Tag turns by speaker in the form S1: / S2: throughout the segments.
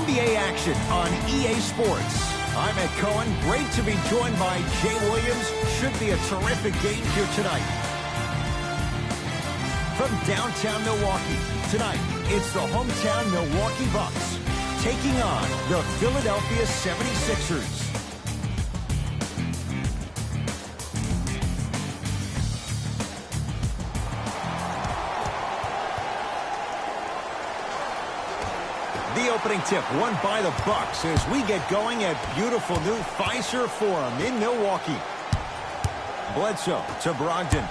S1: NBA action on EA Sports. I'm Ed Cohen. Great to be joined by Jay Williams. Should be a terrific game here tonight. From downtown Milwaukee, tonight it's the hometown Milwaukee Bucks taking on the Philadelphia 76ers. The opening tip won by the Bucks as we get going at beautiful new Fiserv Forum in Milwaukee. Bledsoe to Brogdon.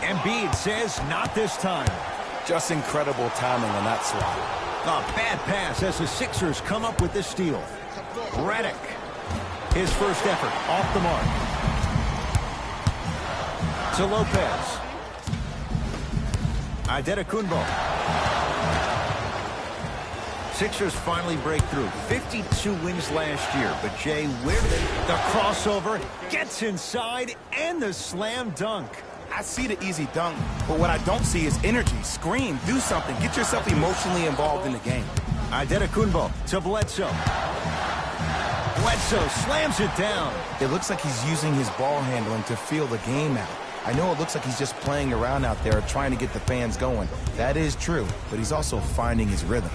S1: Embiid says not this time.
S2: Just incredible timing on that swat.
S1: A bad pass as the Sixers come up with the steal. Redick. His first effort off the mark. To Lopez. Adetokunbo. Sixers finally break through. 52 wins last year. But, Jay, where did the crossover gets inside and the slam dunk?
S2: I see the easy dunk, but what I don't see is energy. Scream, do something. Get yourself emotionally involved in the game.
S1: Adetokunbo to Bledsoe. Bledsoe slams it down.
S2: It looks like he's using his ball handling to feel the game out. I know it looks like he's just playing around out there trying to get the fans going. That is true, but he's also finding his rhythm.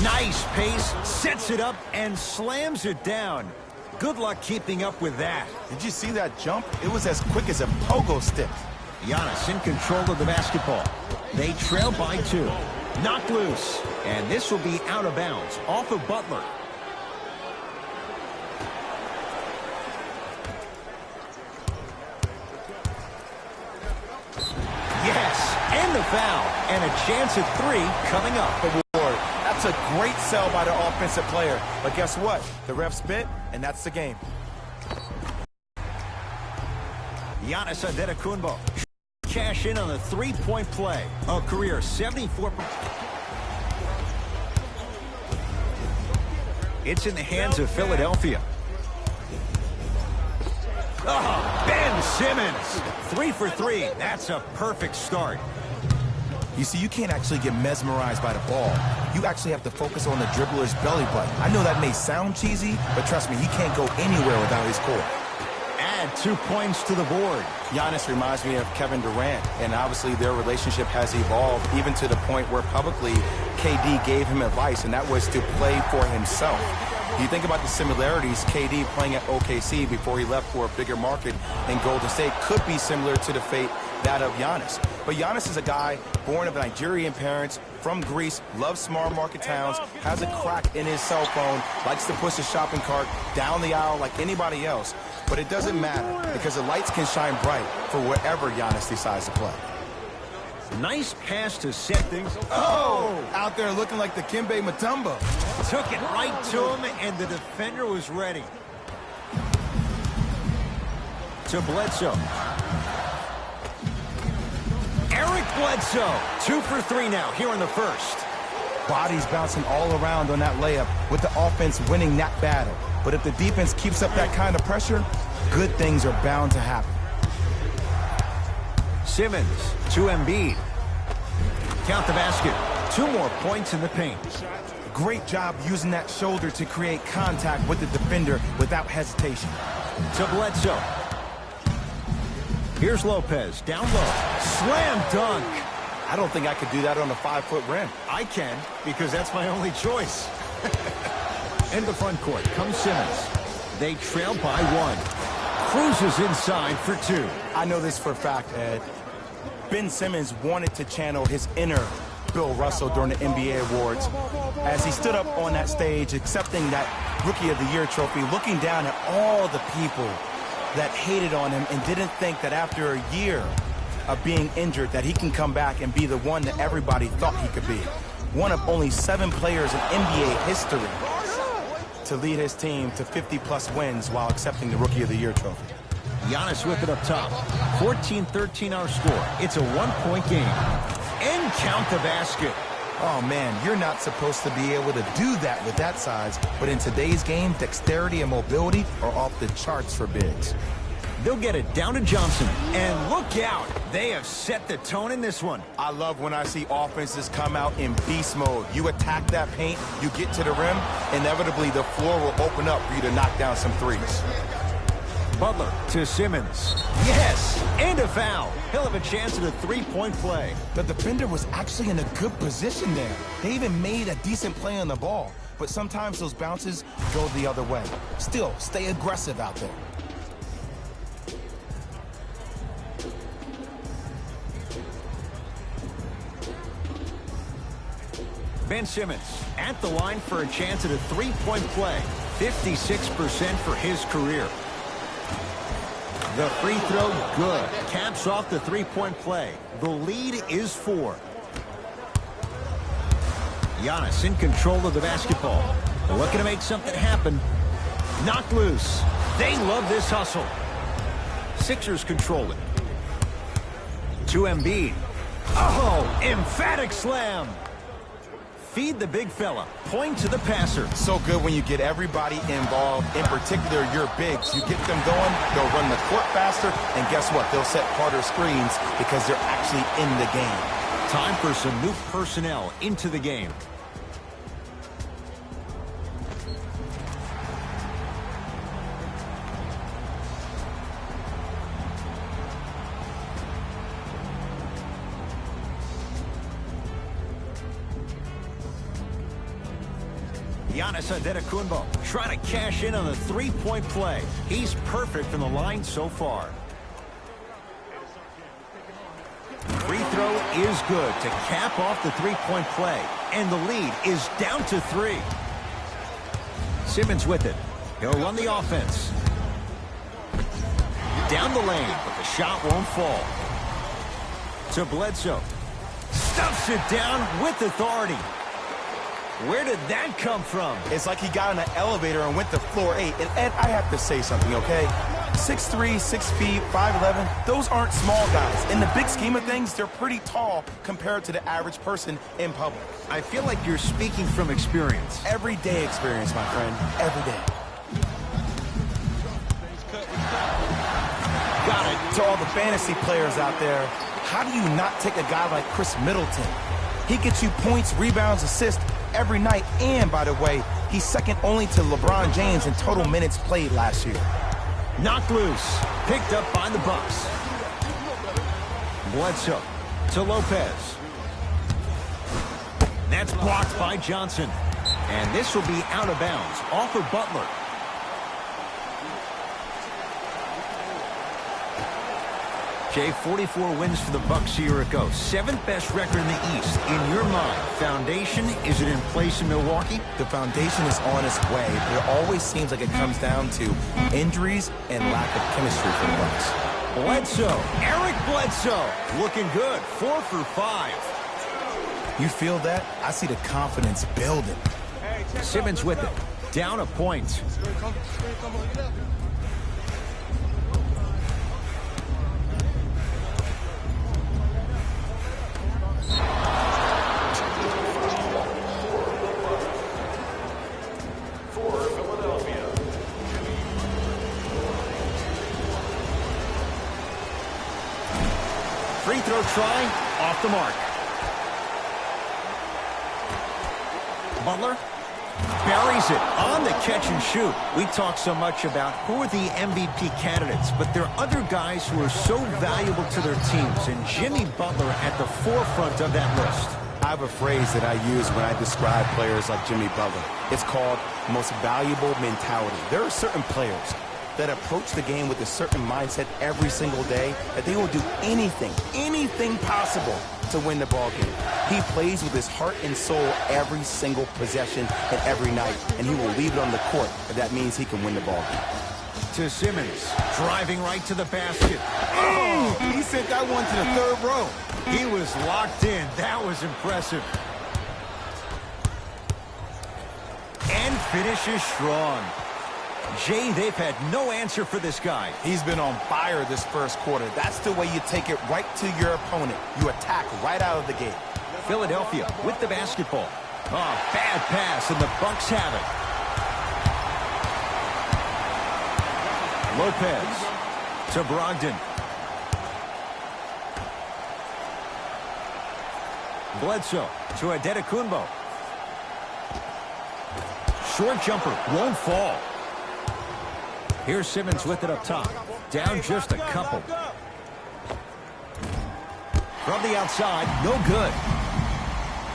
S1: Nice pace, sets it up, and slams it down. Good luck keeping up with that.
S2: Did you see that jump? It was as quick as a pogo stick.
S1: Giannis in control of the basketball. They trail by 2. Knocked loose, and this will be out of bounds, off of Butler. Yes, and the foul, and a chance at 3 coming up.
S2: Reward. That's a great sell by the offensive player. But guess what? The ref spit, and that's the game.
S1: Giannis Adetokunbo. Cash in on the three-point play. A career 74. It's in the hands of Philadelphia. Oh, Ben Simmons. 3 for 3. That's a perfect start.
S2: You see, you can't actually get mesmerized by the ball. You actually have to focus on the dribbler's belly button. I know that may sound cheesy, but trust me, he can't go anywhere without his core.
S1: Add 2 points to the board.
S2: Giannis reminds me of Kevin Durant, and obviously their relationship has evolved even to the point where publicly KD gave him advice, and that was to play for himself. You think about the similarities, KD playing at OKC before he left for a bigger market in Golden State could be similar to the fate that of Giannis. But Giannis is a guy born of Nigerian parents, from Greece, loves small market towns, has a crack in his cell phone, likes to push a shopping cart down the aisle like anybody else. But it doesn't matter because the lights can shine bright for wherever Giannis decides to play.
S1: Nice pass to set things.
S2: Oh! Out there looking like the Kimbe Mutombo.
S1: Took it right to him, and the defender was ready. To Bledsoe. Eric Bledsoe. 2 for 3 now here in the first.
S2: Bodies bouncing all around on that layup with the offense winning that battle. But if the defense keeps up that kind of pressure, good things are bound to happen.
S1: Simmons to Embiid. Count the basket. 2 more points in the paint.
S2: Great job using that shoulder to create contact with the defender without hesitation.
S1: To Bledsoe. Here's Lopez down low. Slam dunk.
S2: I don't think I could do that on a 5-foot rim.
S1: I can, because that's my only choice. In the front court comes Simmons. They trail by 1. Cruises inside for 2.
S2: I know this for a fact, Ed. Ben Simmons wanted to channel his inner Bill Russell during the NBA awards as he stood up on that stage accepting that Rookie of the Year trophy, looking down at all the people that hated on him and didn't think that after a year of being injured that he can come back and be the one that everybody thought he could be. One of only 7 players in NBA history to lead his team to 50-plus wins while accepting the Rookie of the Year trophy.
S1: Giannis with it up top. 14-13 our score. It's a 1-point game. And count the basket.
S2: Oh, man, you're not supposed to be able to do that with that size. But in today's game, dexterity and mobility are off the charts for bigs.
S1: They'll get it down to Johnson. And look out. They have set the tone in this one.
S2: I love when I see offenses come out in beast mode. You attack that paint, you get to the rim, inevitably the floor will open up for you to knock down some threes.
S1: Butler to Simmons. Yes, and a foul. He'll have a chance at a three-point play.
S2: The defender was actually in a good position there. They even made a decent play on the ball. But sometimes those bounces go the other way. Still, stay aggressive out there.
S1: Ben Simmons at the line for a chance at a three-point play. 56% for his career. The free throw, good. Caps off the three-point play. The lead is 4. Giannis in control of the basketball. Looking to make something happen. Knocked loose. They love this hustle. Sixers control it. To Embiid. Oh, emphatic slam. Feed the big fella. Point to the passer.
S2: So good when you get everybody involved, in particular your bigs. You get them going, they'll run the court faster, and guess what? They'll set harder screens because they're actually in the game.
S1: Time for some new personnel into the game. Giannis Antetokounmpo trying to cash in on the three-point play. He's perfect from the line so far. Free throw is good to cap off the three-point play. And the lead is down to 3. Simmons with it. He'll run the offense. Down the lane, but the shot won't fall. To Bledsoe. Stuffs it down with authority. Where did that come from?
S2: It's like he got in an elevator and went to floor 8. And Ed, I have to say something, okay? 6'3", 6 feet, 5'11", those aren't small guys. In the big scheme of things, they're pretty tall compared to the average person in public.
S1: I feel like you're speaking from experience.
S2: Everyday experience, my friend. Every day. Got it. To all the fantasy players out there, how do you not take a guy like Chris Middleton? He gets you points, rebounds, assists every night, and by the way, he's second only to LeBron James in total minutes played last year.
S1: Knocked loose, picked up by the Bucks. Bledsoe to Lopez. That's blocked by Johnson. And this will be out of bounds, off of Butler. Jay, 44 wins for the Bucks a year ago. 7th best record in the East. In your mind, foundation, is it in place in Milwaukee?
S2: The foundation is on its way, but it always seems like it comes down to injuries and lack of chemistry for the Bucks.
S1: Bledsoe, Eric Bledsoe, looking good, 4 for 5.
S2: You feel that? I see the confidence building.
S1: Simmons with it, down a point. Free throw try, off the mark. Butler buries it on the catch and shoot. We talk so much about who are the MVP candidates, but there are other guys who are so valuable to their teams, and Jimmy Butler at the forefront of that list.
S2: I have a phrase that I use when I describe players like Jimmy Butler. It's called most valuable mentality. There are certain players that approach the game with a certain mindset every single day that they will do anything possible to win the ball game. He plays with his heart and soul every single possession and every night, and he will leave it on the court if that means he can win the ball game.
S1: To Simmons, driving right to the basket.
S2: Oh, he sent that one to the third row.
S1: He was locked in. That was impressive. And finishes strong. Jay, they've had no answer for this guy.
S2: He's been on fire this first quarter. That's the way you take it right to your opponent. You attack right out of the gate.
S1: Philadelphia with the basketball. Oh, bad pass, and the Bucks have it. Lopez To Brogdon. Bledsoe to Adetokunbo. Short jumper won't fall. Here's Simmons with it up top. Down just a couple. From the outside, no good.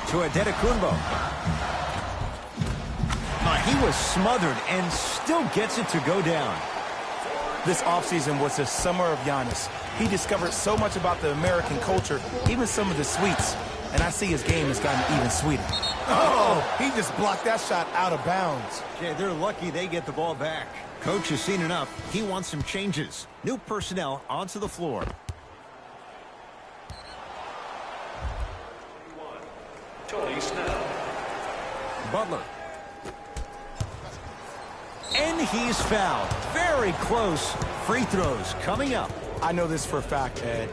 S1: To Adetokunbo. He was smothered and still gets it to go down.
S2: This offseason was the summer of Giannis. He discovered so much about the American culture, even some of the sweets. And I see his game has gotten even sweeter. Oh, he just blocked that shot out of bounds.
S1: Okay, they're lucky they get the ball back. Coach has seen enough. He wants some changes. New personnel onto the floor.
S3: Tony Snell.
S1: Butler. And he's fouled. Very close. Free throws coming up.
S2: I know this for a fact, Ed.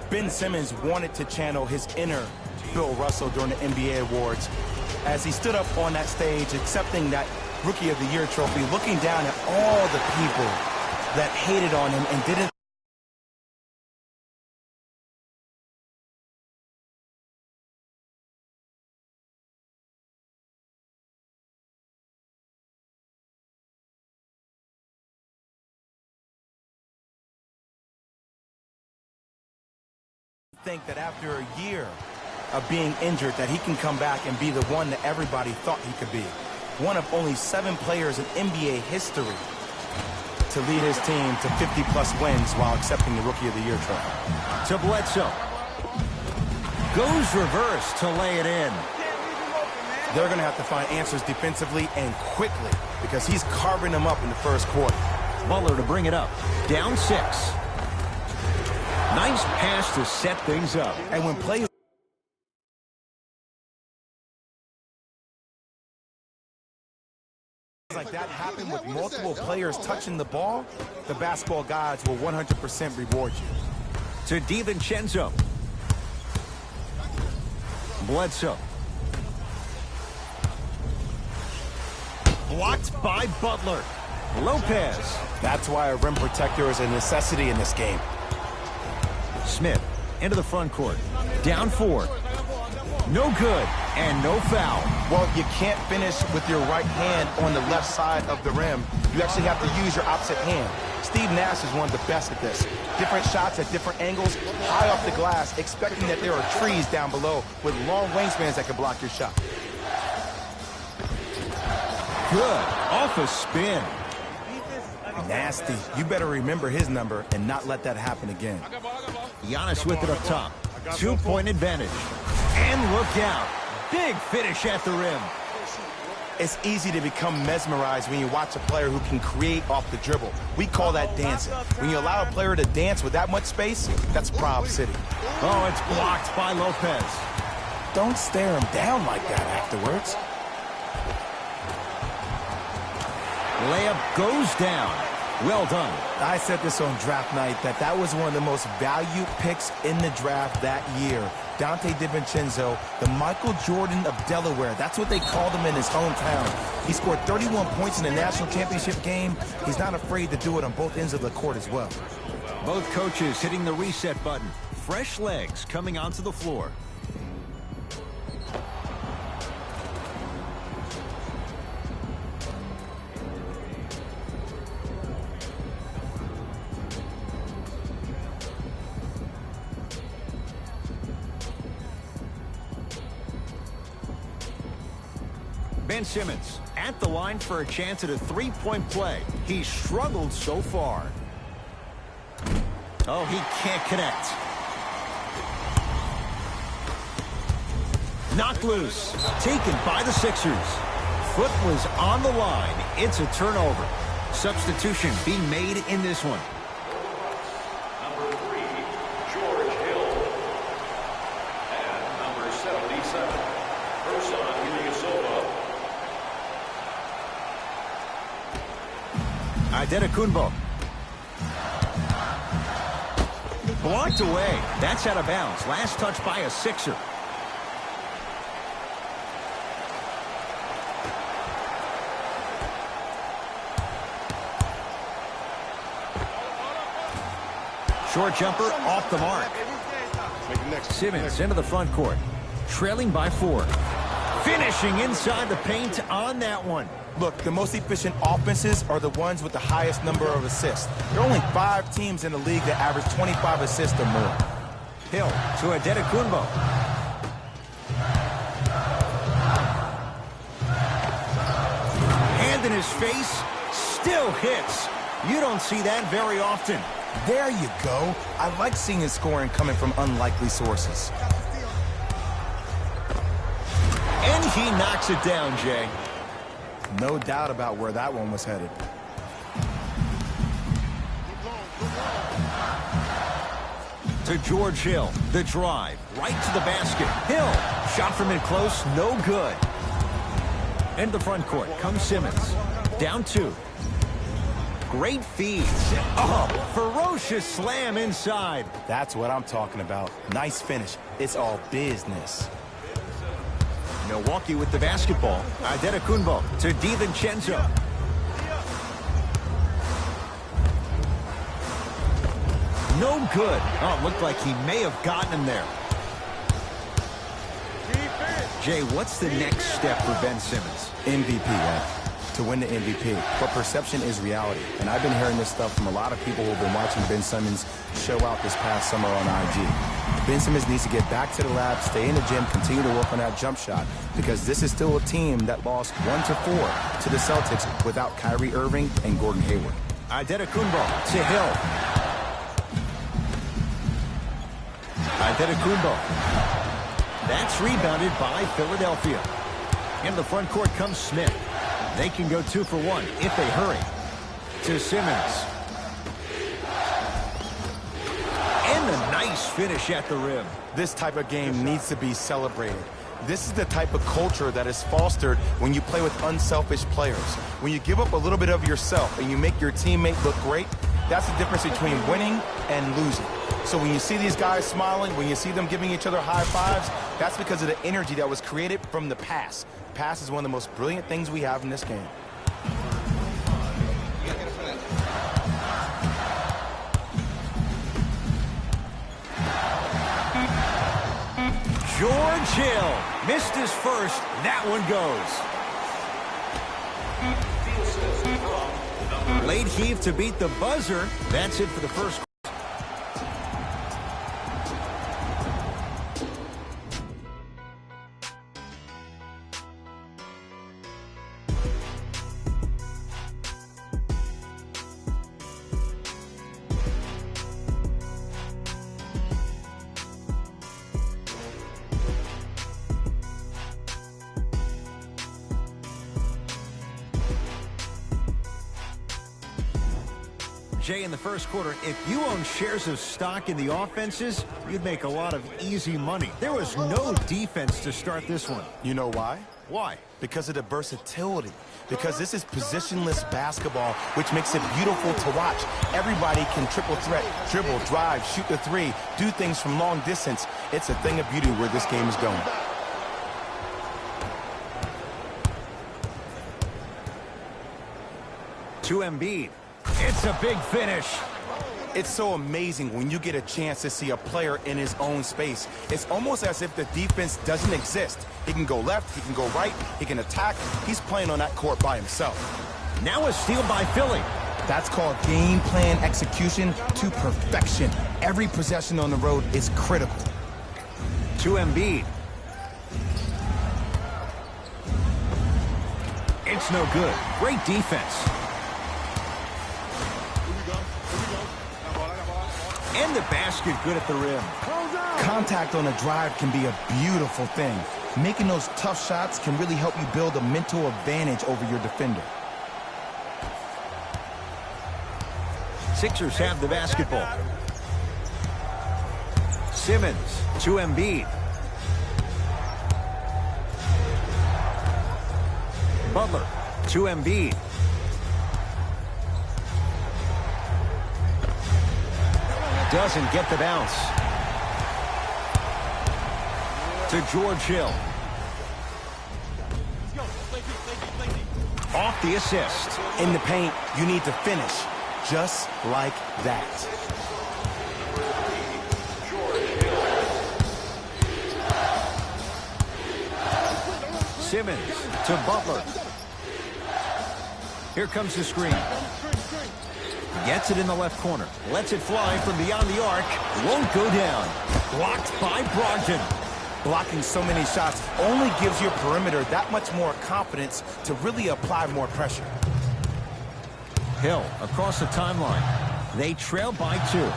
S2: Ben Simmons wanted to channel his inner Bill Russell during the NBA awards as he stood up on that stage accepting that Rookie of the Year trophy, looking down at all the people that hated on him and didn't think that after a year of being injured that he can come back and be the one that everybody thought he could be. One of only 7 players in NBA history to lead his team to 50-plus wins while accepting the Rookie of the Year trophy.
S1: To Bledsoe. Goes reverse to lay it in.
S2: They're going to have to find answers defensively and quickly because he's carving them up in the first quarter.
S1: Butler to bring it up. Down 6. Nice pass to set things up.
S2: And when plays like that happen with multiple players touching the ball, the basketball gods will 100% reward you.
S1: To DiVincenzo. Bledsoe. Blocked by Butler. Lopez.
S2: That's why a rim protector is a necessity in this game.
S1: Smith into the front court. Down 4. No good and no foul.
S2: Well, you can't finish with your right hand on the left side of the rim. You actually have to use your opposite hand. Steve Nash is one of the best at this. Different shots at different angles, high off the glass, expecting that there are trees down below with long wingspans that can block your shot.
S1: Good. Off a spin.
S2: Nasty. You better remember his number and not let that happen again.
S1: Giannis with it up top. 2-point advantage. And look out. Big finish at the rim.
S2: It's easy to become mesmerized when you watch a player who can create off the dribble. We call that dancing. When you allow a player to dance with that much space, that's Prob City.
S1: Oh, it's blocked by Lopez.
S2: Don't stare him down like that afterwards.
S1: Layup goes down. Well done.
S2: I said this on draft night that was one of the most valued picks in the draft that year. Dante DiVincenzo, the Michael Jordan of Delaware. That's what they called him in his hometown. He scored 31 points in the national championship game. He's not afraid to do it on both ends of the court as well.
S1: Both coaches hitting the reset button. Fresh legs coming onto the floor. Ben Simmons at the line for a chance at a three-point play. He's struggled so far. Oh, he can't connect. Knocked loose. Taken by the Sixers. Foot was on the line. It's a turnover. Substitution being made in this one.
S3: Number 3, George Hill. And number 77, Ersan Ilyasova.
S1: Adetokunbo. Blocked away. That's out of bounds. Last touch by a Sixer. Short jumper off the mark. Simmons into the front court. Trailing by 4. Finishing inside the paint on that one.
S2: Look, the most efficient offenses are the ones with the highest number of assists. There are only 5 teams in the league that average 25 assists or more.
S1: Hill to Adetokunbo. Hand in his face, still hits. You don't see that very often.
S2: There you go. I like seeing his scoring coming from unlikely sources.
S1: And he knocks it down, Jay.
S2: No doubt about where that one was headed.
S1: To George Hill, the drive, right to the basket. Hill, shot from in close, no good. Into the front court comes Simmons. Down 2. Great feed. Oh, ferocious slam inside.
S2: That's what I'm talking about. Nice finish. It's all business.
S1: Milwaukee with the basketball. Adetokunbo to DiVincenzo. No good. Oh, it looked like he may have gotten him there. Jay, what's the next step for Ben Simmons?
S2: MVP, yeah. To win the MVP. But perception is reality. And I've been hearing this stuff from a lot of people who have been watching Ben Simmons show out this past summer on IG. Ben Simmons needs to get back to the lab, stay in the gym, continue to work on that jump shot, because this is still a team that lost 1-4 to the Celtics without Kyrie Irving and Gordon Hayward.
S1: Adetokunbo to Hill. Adetokunbo. That's rebounded by Philadelphia. In the front court comes Smith. They can go 2 for 1 if they hurry. To Simmons. And a nice finish at the rim.
S2: This type of game needs to be celebrated. This is the type of culture that is fostered when you play with unselfish players. When you give up a little bit of yourself and you make your teammate look great, that's the difference between winning and losing. So when you see these guys smiling, when you see them giving each other high fives, that's because of the energy that was created from the pass. The pass is one of the most brilliant things we have in this game.
S1: George Hill missed his first. That one goes. Late heave to beat the buzzer. That's it for the first. Jay, in the first quarter, if you own shares of stock in the offenses, you'd make a lot of easy money. There was no defense to start this one.
S2: You know why?
S1: Why?
S2: Because of the versatility. Because this is positionless basketball, which makes it beautiful to watch. Everybody can triple threat, dribble, drive, shoot the 3, do things from long distance. It's a thing of beauty where this game is going.
S1: To Embiid. It's a big finish.
S2: It's so amazing when you get a chance to see a player in his own space. It's almost as if the defense doesn't exist. He can go left, he can go right, he can attack. He's playing on that court by himself.
S1: Now a steal by Philly.
S2: That's called game plan execution to perfection. Every possession on the road is critical.
S1: To Embiid. It's no good. Great defense. And the basket good at the rim.
S2: Contact on a drive can be a beautiful thing. Making those tough shots can really help you build a mental advantage over your defender.
S1: Sixers have the basketball. Simmons to Embiid. Butler to Embiid. Doesn't get the bounce. To George Hill. Off the assist.
S2: In the paint, you need to finish just like that.
S1: Simmons to Butler. Here comes the screen. Gets it in the left corner. Lets it fly from beyond the arc. Won't go down. Blocked by Brogdon.
S2: Blocking so many shots only gives your perimeter that much more confidence to really apply more pressure.
S1: Hill across the timeline. They trail by 2.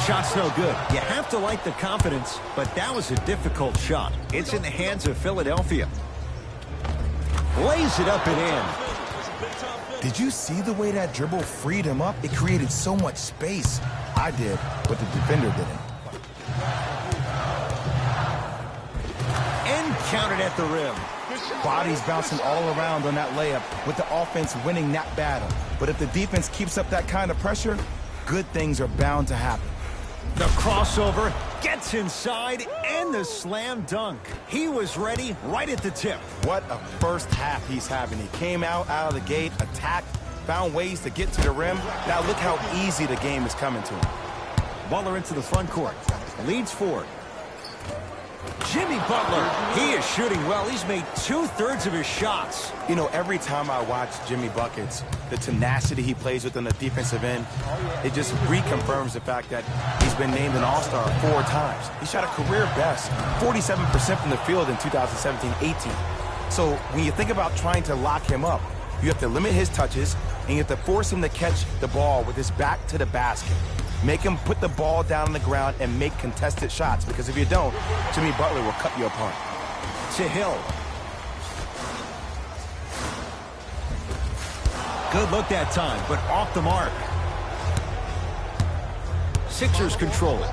S1: Shot's no good. You have to like the confidence, but that was a difficult shot. It's in the hands of Philadelphia. Lays it up and in.
S2: Did you see the way that dribble freed him up? It created so much space. I did, but the defender didn't.
S1: And counted at the rim.
S2: Bodies bouncing all around on that layup with the offense winning that battle. But if the defense keeps up that kind of pressure, good things are bound to happen.
S1: The crossover gets inside and the slam dunk. He was ready right at the tip.
S2: What a first half he's having. He came out of the gate, attacked, found ways to get to the rim. Now look how easy the game is coming to him.
S1: Butler into the front court. Leads 4. Jimmy Butler, he is shooting well. He's made 2/3 of his shots.
S2: You know, every time I watch Jimmy Buckets, the tenacity he plays with on the defensive end, it just reconfirms the fact that he's been named an All-Star 4 times. He shot a career best, 47% from the field in 2017-18. So when you think about trying to lock him up, you have to limit his touches, and you have to force him to catch the ball with his back to the basket. Make him put the ball down on the ground and make contested shots, because if you don't, Jimmy Butler will cut you apart.
S1: To Hill. Good look that time, but off the mark. Sixers control it.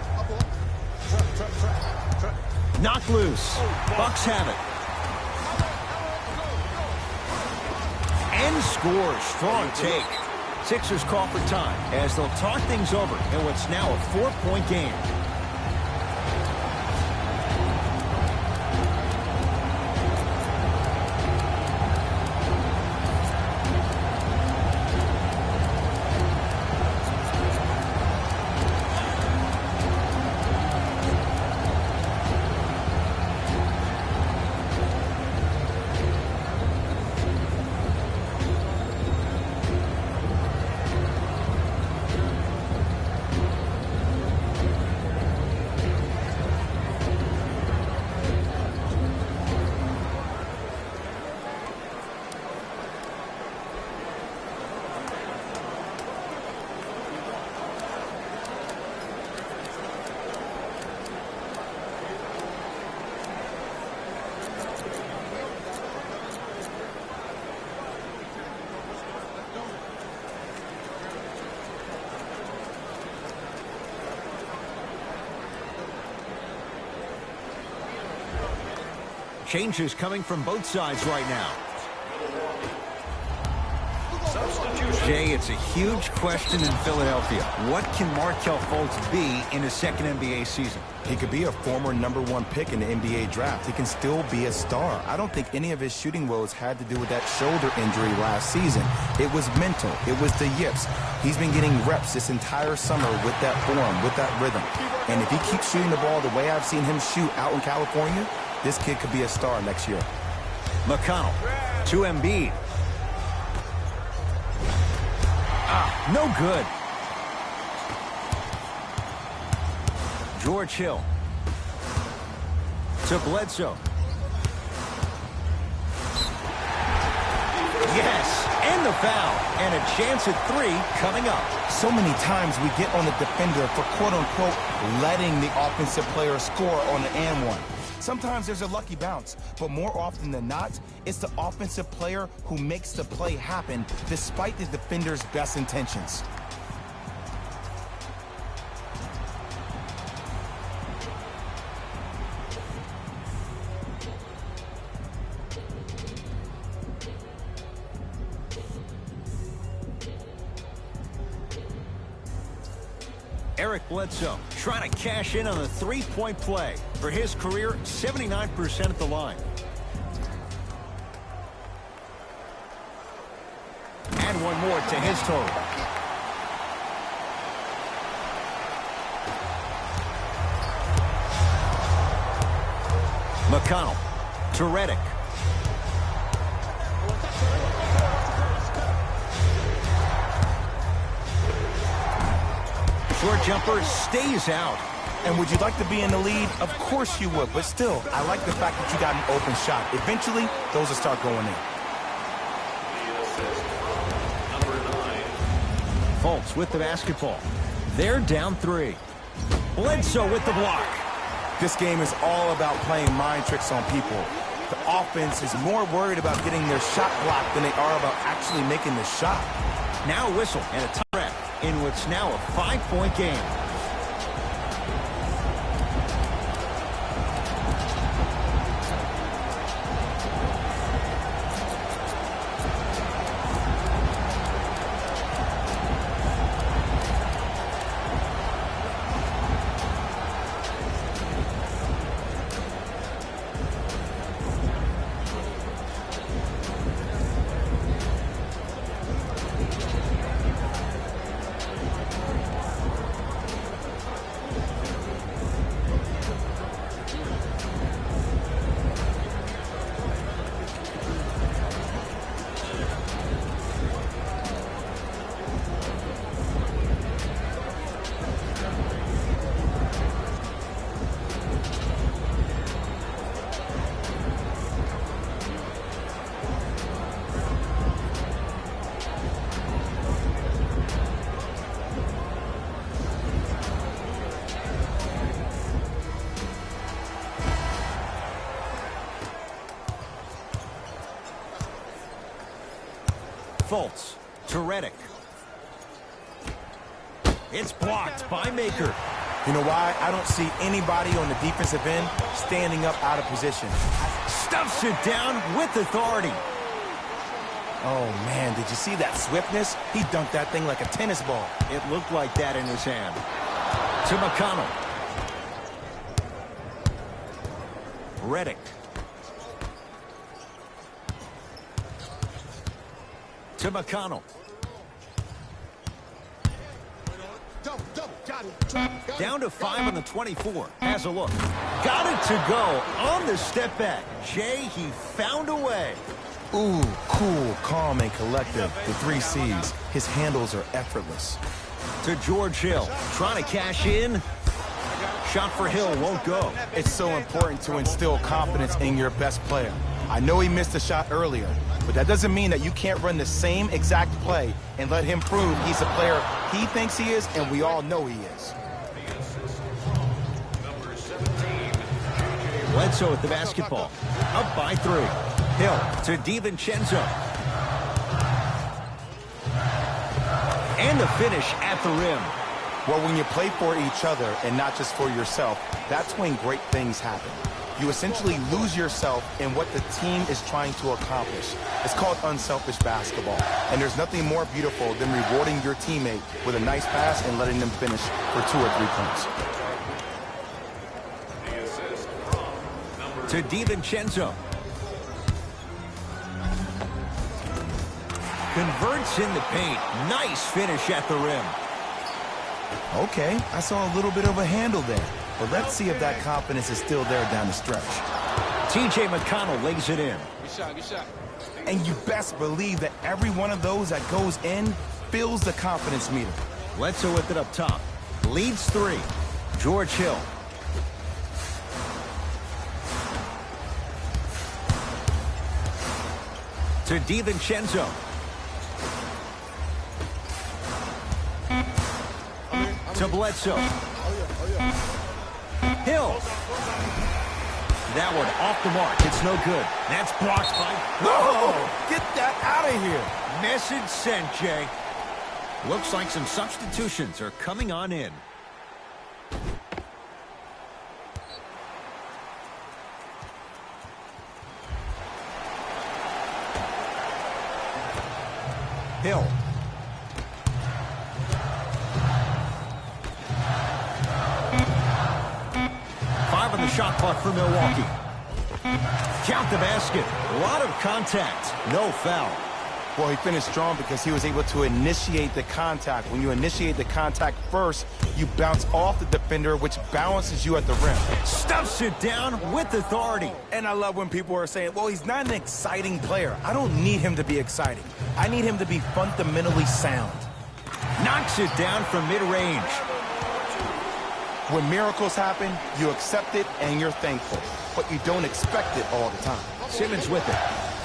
S1: Knocked loose. Bucks have it. And scores. Strong take. Sixers call for time as they'll talk things over in what's now a 4-point game. Changes coming from both sides right now. Jay, it's a huge question in Philadelphia. What can Markelle Fultz be in his second NBA season?
S2: He could be a former #1 pick in the NBA draft. He can still be a star. I don't think any of his shooting woes had to do with that shoulder injury last season. It was mental. It was the yips. He's been getting reps this entire summer with that form, with that rhythm. And if he keeps shooting the ball the way I've seen him shoot out in California, this kid could be a star next year.
S1: McConnell to Embiid. No good. George Hill to Bledsoe. Yes, and the foul. And a chance at 3 coming up.
S2: So many times we get on the defender for quote-unquote letting the offensive player score on the and one. Sometimes there's a lucky bounce, but more often than not, it's the offensive player who makes the play happen despite the defender's best intentions.
S1: Eric Bledsoe trying to cash in on a 3-point play. For his career, 79% at the line. And one more to his total. McConnell to Redick. Short jumper stays out.
S2: And would you like to be in the lead? Of course you would, but still, I like the fact that you got an open shot. Eventually, those will start going in.
S1: Fultz with the basketball. They're down 3. Bledsoe with the block.
S2: This game is all about playing mind tricks on people. The offense is more worried about getting their shot blocked than they are about actually making the shot.
S1: Now a whistle and a tie in what's now a 5-point game. Fultz to Redick. It's blocked by Maker.
S2: You know why? I don't see anybody on the defensive end standing up out of position.
S1: Stuffs it down with authority.
S2: Oh, man, did you see that swiftness? He dunked that thing like a tennis ball.
S1: It looked like that in his hand. To McConnell. Redick. To McConnell. Down to 5 on the 24. Has a look. Got it to go on the step back. Jay, he found a way.
S2: Ooh, cool, calm, and collective. The 3 C's. His handles are effortless.
S1: To George Hill. Trying to cash in. Shot for Hill won't go.
S2: It's so important to instill confidence in your best player. I know he missed a shot earlier, but that doesn't mean that you can't run the same exact play and let him prove he's a player he thinks he is, and we all know he is.
S1: Bledsoe with the basketball. Up by 3. Hill to DiVincenzo. And the finish at the rim.
S2: Well, when you play for each other and not just for yourself, that's when great things happen. You essentially lose yourself in what the team is trying to accomplish. It's called unselfish basketball. And there's nothing more beautiful than rewarding your teammate with a nice pass and letting them finish for 2 or 3 points.
S1: To DiVincenzo. Converts in the paint. Nice finish at the rim.
S2: Okay, I saw a little bit of a handle there. But let's see if that confidence is still there down the stretch.
S1: T.J. McConnell lays it in.
S4: Good shot.
S2: And you best believe that every one of those that goes in fills the confidence meter.
S1: Bledsoe with it up top. Leads 3. George Hill. To DiVincenzo. To Bledsoe. Hill. That one off the mark. It's no good. That's blocked by...
S2: Whoa! Get that out of here!
S1: Message sent, Jay. Looks like some substitutions are coming on in. Hill. On the shot clock for Milwaukee. Count the basket. A lot of contact. No foul.
S2: Well, he finished strong because he was able to initiate the contact. When you initiate the contact first, you bounce off the defender, which balances you at the rim.
S1: Stuffs it down with authority.
S2: And I love when people are saying, well, he's not an exciting player. I don't need him to be exciting. I need him to be fundamentally sound.
S1: Knocks it down from mid-range.
S2: When miracles happen, you accept it and you're thankful. But you don't expect it all the time.
S1: Simmons with it.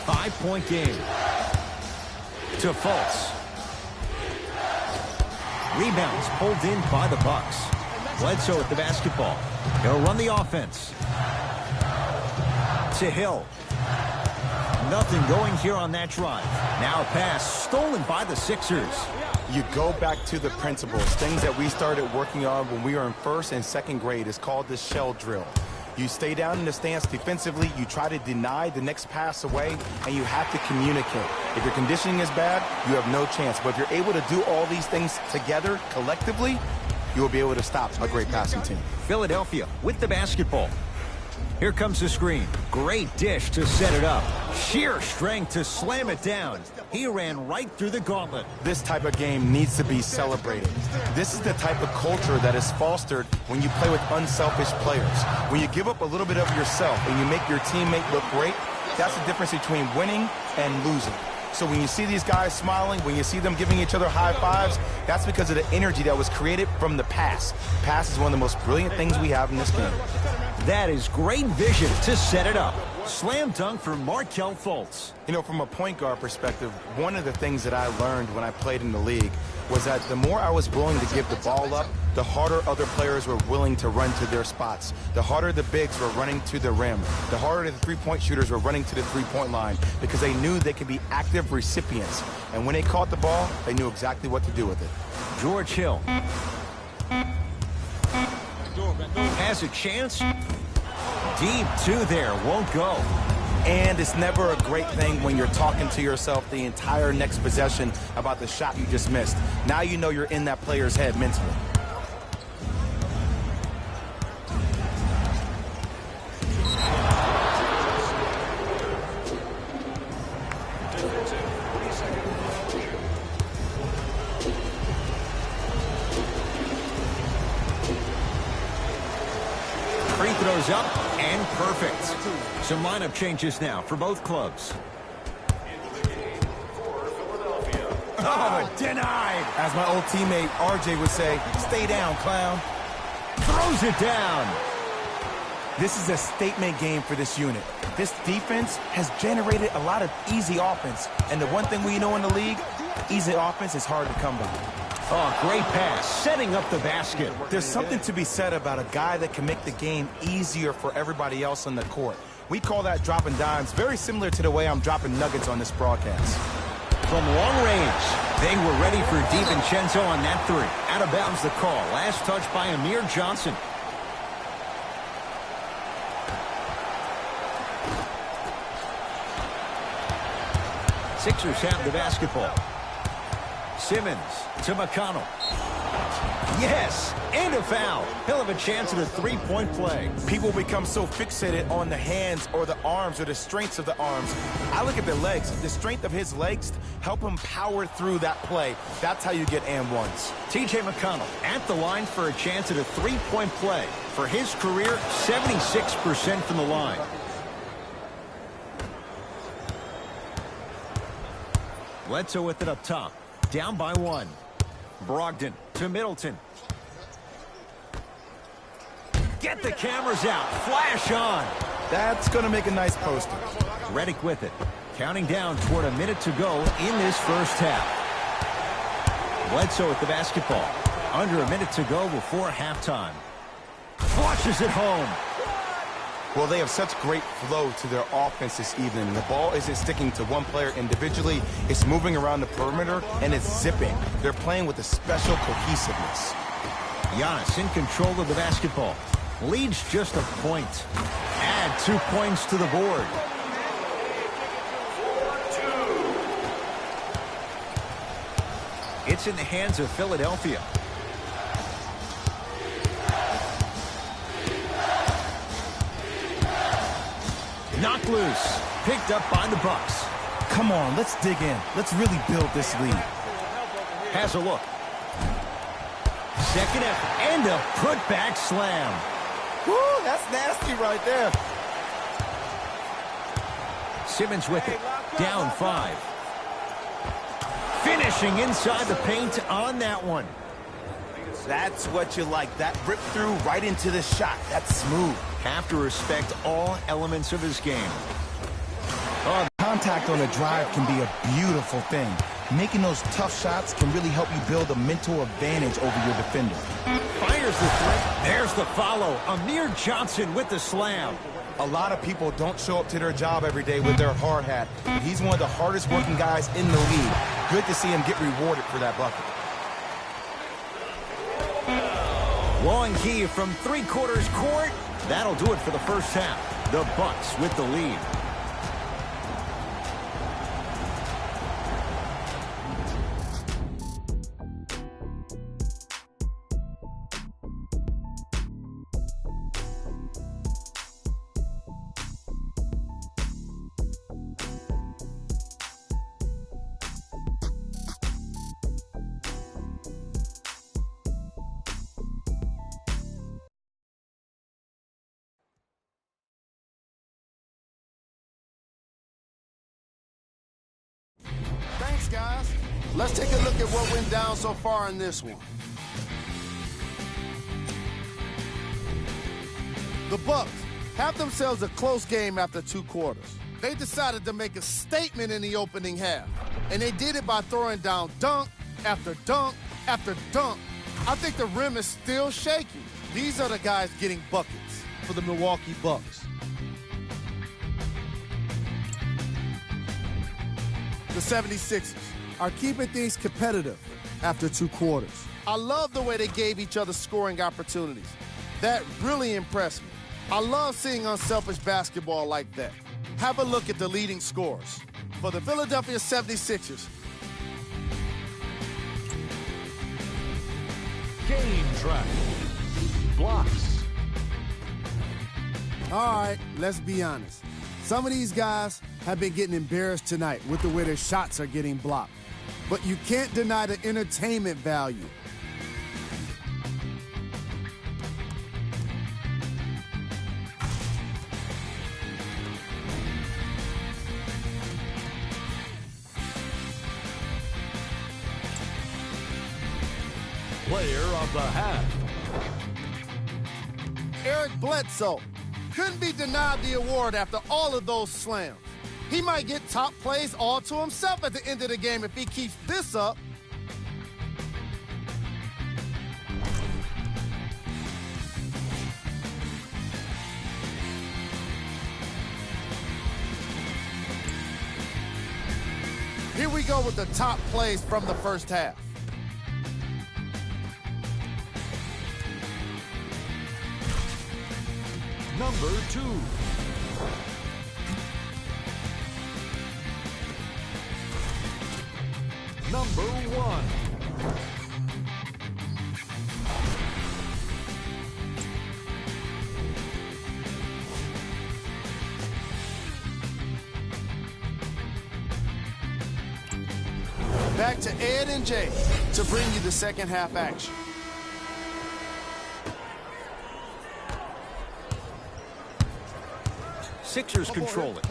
S1: 5-point game. To Fultz. Rebounds pulled in by the Bucks. Bledsoe with the basketball. He'll run the offense. To Hill. Nothing going here on that drive. Now a pass stolen by the Sixers.
S2: You go back to the principles, things that we started working on when we were in first and second grade. It's called the shell drill. You stay down in the stance defensively, you try to deny the next pass away, and you have to communicate. If your conditioning is bad, you have no chance. But if you're able to do all these things together, collectively, you will be able to stop a great passing team.
S1: Philadelphia with the basketball. Here comes the screen. Great dish to set it up. Sheer strength to slam it down. He ran right through the gauntlet.
S2: This type of game needs to be celebrated. This is the type of culture that is fostered when you play with unselfish players. When you give up a little bit of yourself and you make your teammate look great, that's the difference between winning and losing. So when you see these guys smiling, when you see them giving each other high fives, that's because of the energy that was created from the pass. Pass is one of the most brilliant things we have in this game.
S1: That is great vision to set it up. Slam dunk for Markelle Fultz.
S2: You know, from a point guard perspective, one of the things that I learned when I played in the league was that the more I was willing to give the ball up, the harder other players were willing to run to their spots. The harder the bigs were running to the rim. The harder the three-point shooters were running to the three-point line because they knew they could be active recipients. And when they caught the ball, they knew exactly what to do with it.
S1: George Hill. Has a chance. Deep two there, won't go.
S2: And it's never a great thing when you're talking to yourself the entire next possession about the shot you just missed. Now you know you're in that player's head mentally.
S1: Free throws up and perfect. Some lineup changes now for both clubs. Oh, denied.
S2: As my old teammate RJ would say, stay down, clown.
S1: Throws it down.
S2: This is a statement game for this unit. This defense has generated a lot of easy offense. And the one thing we know in the league, easy offense is hard to come by.
S1: Oh, great pass, setting up the basket.
S2: There's something to be said about a guy that can make the game easier for everybody else on the court. We call that dropping dimes, very similar to the way I'm dropping nuggets on this broadcast.
S1: From long range, they were ready for DiVincenzo on that three. Out of bounds the call. Last touch by Amir Johnson. Sixers have the basketball. Simmons to McConnell. Yes, and a foul. He'll have a chance at a three-point play.
S2: People become so fixated on the hands or the arms or the strengths of the arms. I look at the legs. The strength of his legs help him power through that play. That's how you get and ones.
S1: T.J. McConnell at the line for a chance at a three-point play. For his career, 76% from the line. Bledsoe with it up top. Down by one. Brogdon to Middleton. Get the cameras out. Flash on.
S2: That's going to make a nice poster.
S1: Redick with it. Counting down toward a minute to go in this first half. Bledsoe with the basketball. Under a minute to go before halftime. Flushes it home.
S2: Well, they have such great flow to their offense this evening. The ball isn't sticking to one player individually. It's moving around the perimeter, and it's zipping. They're playing with a special cohesiveness.
S1: Giannis in control of the basketball. Leads just a point. Add 2 points to the board. It's in the hands of Philadelphia. Knocked loose. Picked up by the Bucks.
S2: Come on, let's dig in. Let's really build this lead.
S1: Has a look. Second effort, and a put-back slam.
S2: Woo, that's nasty right there.
S1: Simmons with it. Down 5. Finishing inside the paint on that one.
S2: That's what you like. That rip through right into the shot. That's smooth.
S1: Have to respect all elements of his game.
S2: Oh, contact on a drive can be a beautiful thing. Making those tough shots can really help you build a mental advantage over your defender.
S1: Fires the three. There's the follow. Amir Johnson with the slam.
S2: A lot of people don't show up to their job every day with their hard hat. He's one of the hardest working guys in the league. Good to see him get rewarded for that bucket.
S1: Long key from three-quarters court. That'll do it for the first half. The Bucks with the lead.
S4: Thanks, guys. Let's take a look at what went down so far in this one. The Bucks have themselves a close game after 2 quarters. They decided to make a statement in the opening half, and they did it by throwing down dunk after dunk after dunk. I think the rim is still shaky. These are the guys getting buckets for the Milwaukee Bucks. The 76ers are keeping things competitive after 2 quarters. I love the way they gave each other scoring opportunities. That really impressed me. I love seeing unselfish basketball like that. Have a look at the leading scorers. For the Philadelphia 76ers,
S3: Game track. Blocks.
S4: all right, let's be honest. Some of these guys have been getting embarrassed tonight with the way their shots are getting blocked. But you can't deny the entertainment value.
S3: Player of the half.
S4: Eric Bledsoe couldn't be denied the award after all of those slams. He might get top plays all to himself at the end of the game if he keeps this up. Here we go with the top plays from the first half.
S3: Number 2. Number 1.
S4: Back to Ed and Jay to bring you the second half action.
S1: Sixers control it.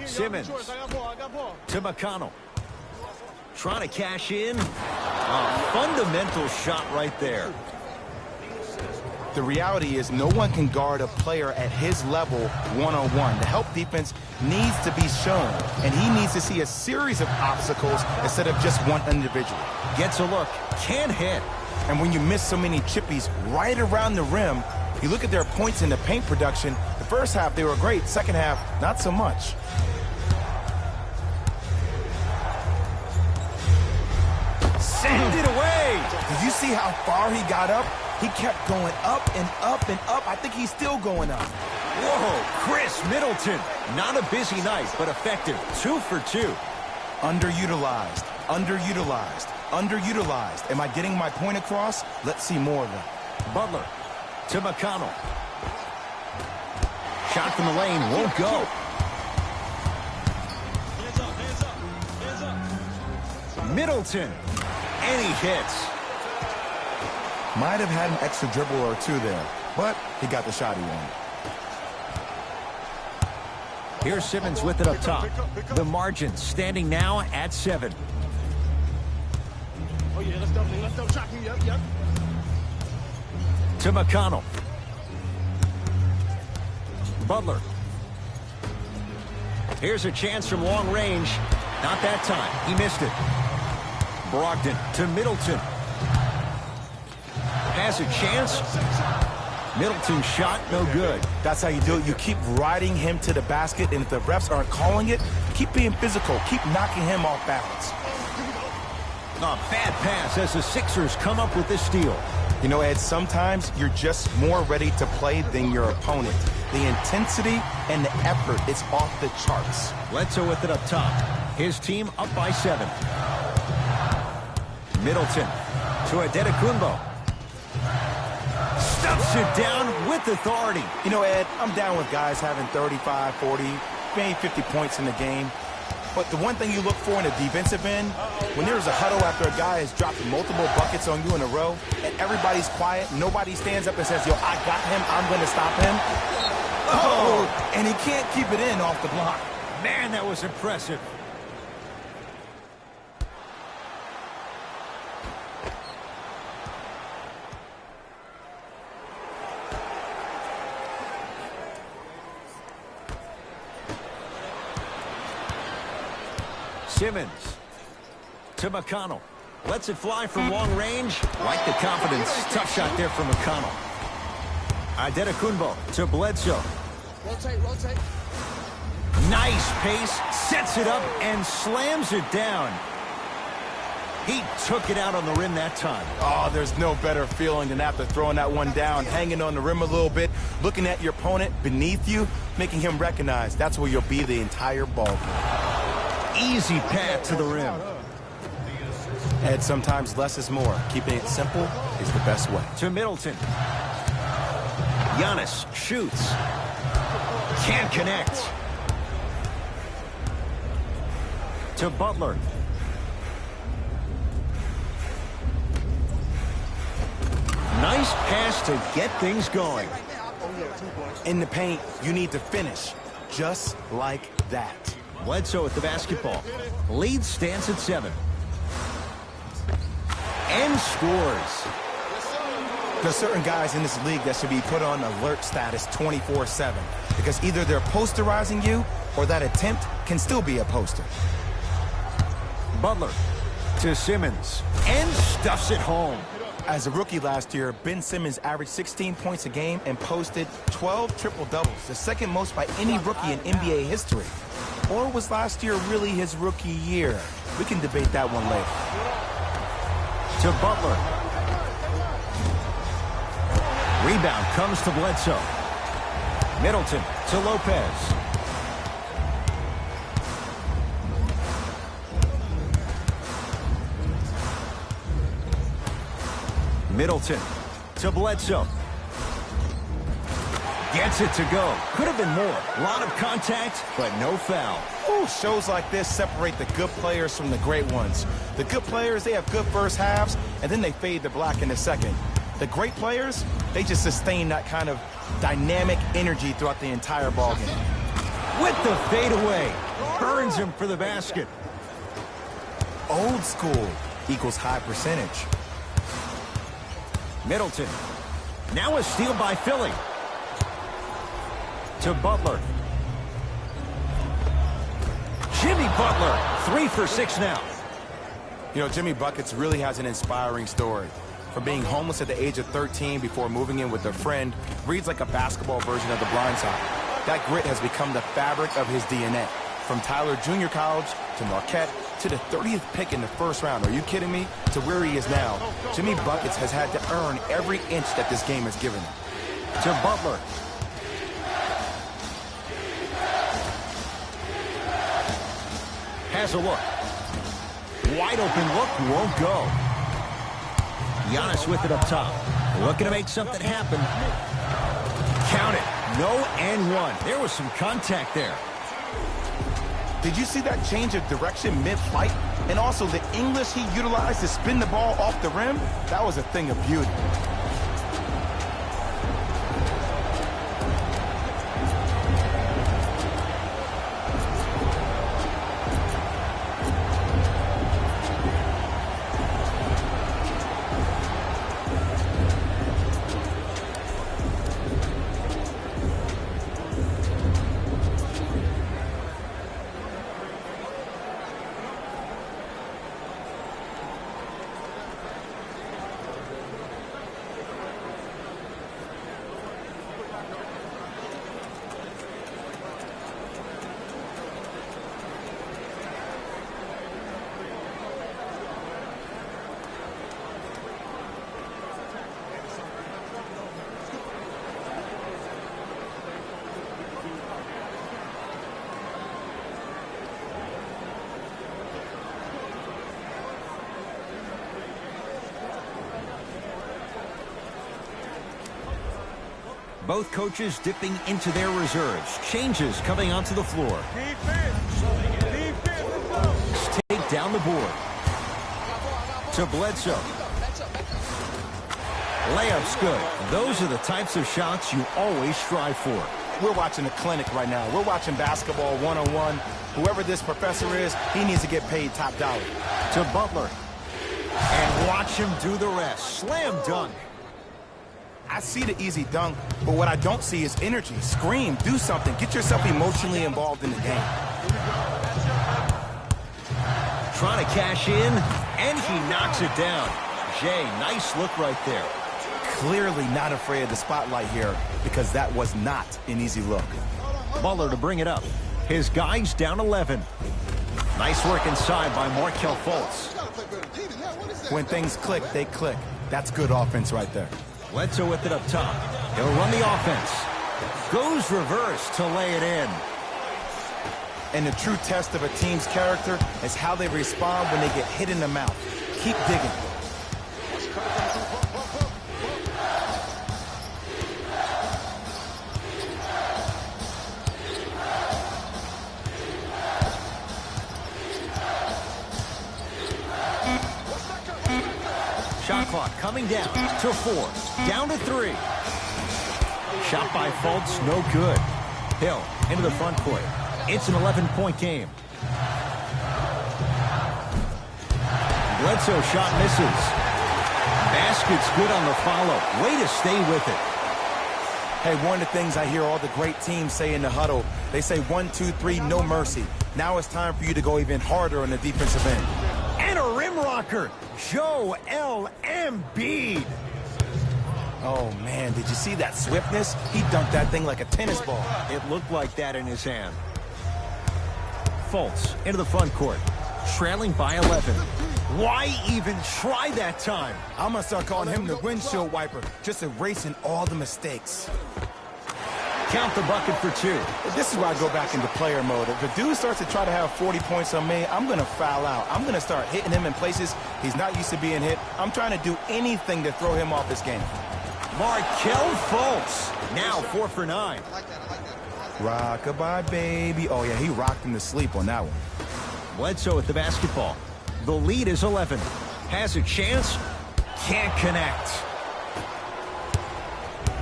S1: Simmons to McConnell. Trying to cash in. A fundamental shot right there.
S2: The reality is no one can guard a player at his level one-on-one. The help defense needs to be shown, and he needs to see a series of obstacles instead of just one individual.
S1: Gets a look. Can't hit.
S2: And when you miss so many chippies right around the rim, you look at their points in the paint production. The first half, they were great. Second half, not so much.
S1: Send it away.
S2: Did you see how far he got up? He kept going up and up and up. I think he's still going up.
S1: Whoa, Chris Middleton. Not a busy night, but effective. 2 for 2.
S2: Underutilized, underutilized, underutilized. Am I getting my point across? Let's see more of that.
S1: Butler to McConnell. Shot from the lane won't go. Middleton. And he hits.
S2: Might have had an extra dribble or two there, but he got the shot he wanted.
S1: Here's Simmons with it up top. The margin standing now at 7.
S4: Oh, yeah, let's double check him. Yep.
S1: To McConnell. Butler. Here's a chance from long range. Not that time. He missed it. Brogdon to Middleton. Has a chance. Middleton's shot, no good.
S2: That's how you do it. You keep riding him to the basket, and if the refs aren't calling it, keep being physical. Keep knocking him off balance.
S1: A bad pass as the Sixers come up with this steal.
S2: You know, Ed, sometimes you're just more ready to play than your opponent. The intensity and the effort is off the charts.
S1: Bledsoe with it up top. His team up by 7. Middleton to Adetokunbo. Stuffs it down with authority.
S2: You know, Ed, I'm down with guys having 35, 40, maybe 50 points in the game. But the one thing you look for in a defensive end, when there's a huddle after a guy has dropped multiple buckets on you in a row, and everybody's quiet, nobody stands up and says, yo, I got him, I'm going to stop him. Oh, and he can't keep it in off the block.
S1: Man, that was impressive. Simmons to McConnell. Lets it fly from long range. Like the confidence. Tough shot there from McConnell. Adetokunbo to Bledsoe.
S4: Rotate.
S1: Nice pace. Sets it up and slams it down. He took it out on the rim that time.
S2: Oh, there's no better feeling than after throwing that one down, hanging on the rim a little bit, looking at your opponent beneath you, making him recognize that's where you'll be the entire ball game.
S1: Easy path to the rim.
S2: Ed, sometimes less is more. Keeping it simple is the best way.
S1: To Middleton. Giannis shoots. Can't connect. To Butler. Nice pass to get things going.
S2: In the paint, you need to finish just like that.
S1: Bledsoe with the basketball. Lead stands at 7. And scores.
S2: There's certain guys in this league that should be put on alert status 24/7 because either they're posterizing you or that attempt can still be a poster.
S1: Butler to Simmons. And stuffs it home.
S2: As a rookie last year, Ben Simmons averaged 16 points a game and posted 12 triple-doubles, the second most by any rookie in NBA history. Or was last year really his rookie year? We can debate that one later.
S1: To Butler. Rebound comes to Bledsoe. Middleton to Lopez. Middleton to Bledsoe. Gets it to go. Could have been more. A lot of contact, but no foul.
S2: Ooh, shows like this separate the good players from the great ones. The good players, they have good first halves, and then they fade to black in the second. The great players, they just sustain that kind of dynamic energy throughout the entire ballgame.
S1: With the fadeaway. Burns him for the basket.
S2: Old school equals high percentage.
S1: Middleton. Now a steal by Philly. To Butler. Jimmy Butler, 3 for 6 now.
S2: You know, Jimmy Buckets really has an inspiring story. From being homeless at the age of 13 before moving in with a friend, reads like a basketball version of The Blind Side. That grit has become the fabric of his DNA. From Tyler Junior College to Marquette to the 30th pick in the first round, are you kidding me? To where he is now, Jimmy Buckets has had to earn every inch that this game has given him.
S1: To Butler. Has a look. Wide open look, won't go. Giannis with it up top. Looking to make something happen. Count it. No and one. There was some contact there.
S2: Did you see that change of direction mid-flight? And also the English he utilized to spin the ball off the rim, that was a thing of beauty.
S1: Both coaches dipping into their reserves. Changes coming onto the floor. Take down the board. To Bledsoe. Layup's good. Those are the types of shots you always strive for.
S2: We're watching a clinic right now. We're watching basketball one-on-one. Whoever this professor is, he needs to get paid top dollar.
S1: To Butler. And watch him do the rest. Slam dunk.
S2: I see the easy dunk, but what I don't see is energy. Scream, do something. Get yourself emotionally involved in the game.
S1: Trying to cash in, and he knocks it down. Jay, nice look right there.
S2: Clearly not afraid of the spotlight here because that was not an easy look.
S1: Butler to bring it up. His guys down 11. Nice work inside by Markelle Fultz.
S2: When things click, they click. That's good offense right there.
S1: Bledsoe with it up top. He'll run the offense. Goes reverse to lay it in.
S2: And the true test of a team's character is how they respond when they get hit in the mouth. Keep digging.
S1: Shot clock coming down to 4. Down to 3. Shot by Fultz, no good. Hill into the front court. It's an 11-point game. Bledsoe shot misses. Basket's good on the follow. Way to stay with it.
S2: Hey, one of the things I hear all the great teams say in the huddle, they say 1, 2, 3, no mercy. Now it's time for you to go even harder on the defensive end.
S1: And a rim rocker. Joel Embiid.
S2: Oh, man, did you see that swiftness? He dunked that thing like a tennis ball.
S1: It looked like that in his hand. Fultz into the front court. Trailing by 11. Why even try that time?
S2: I'm going to start calling him the windshield wiper, just erasing all the mistakes.
S1: Count the bucket for 2.
S2: This is where I go back into player mode. If a dude starts to try to have 40 points on me, I'm going to foul out. I'm going to start hitting him in places he's not used to being hit. I'm trying to do anything to throw him off his game.
S1: Markelle Fultz. Now 4 for 9.
S2: Rockabye, baby. Oh, yeah, he rocked him to sleep on that one.
S1: Bledsoe with the basketball. The lead is 11. Has a chance. Can't connect.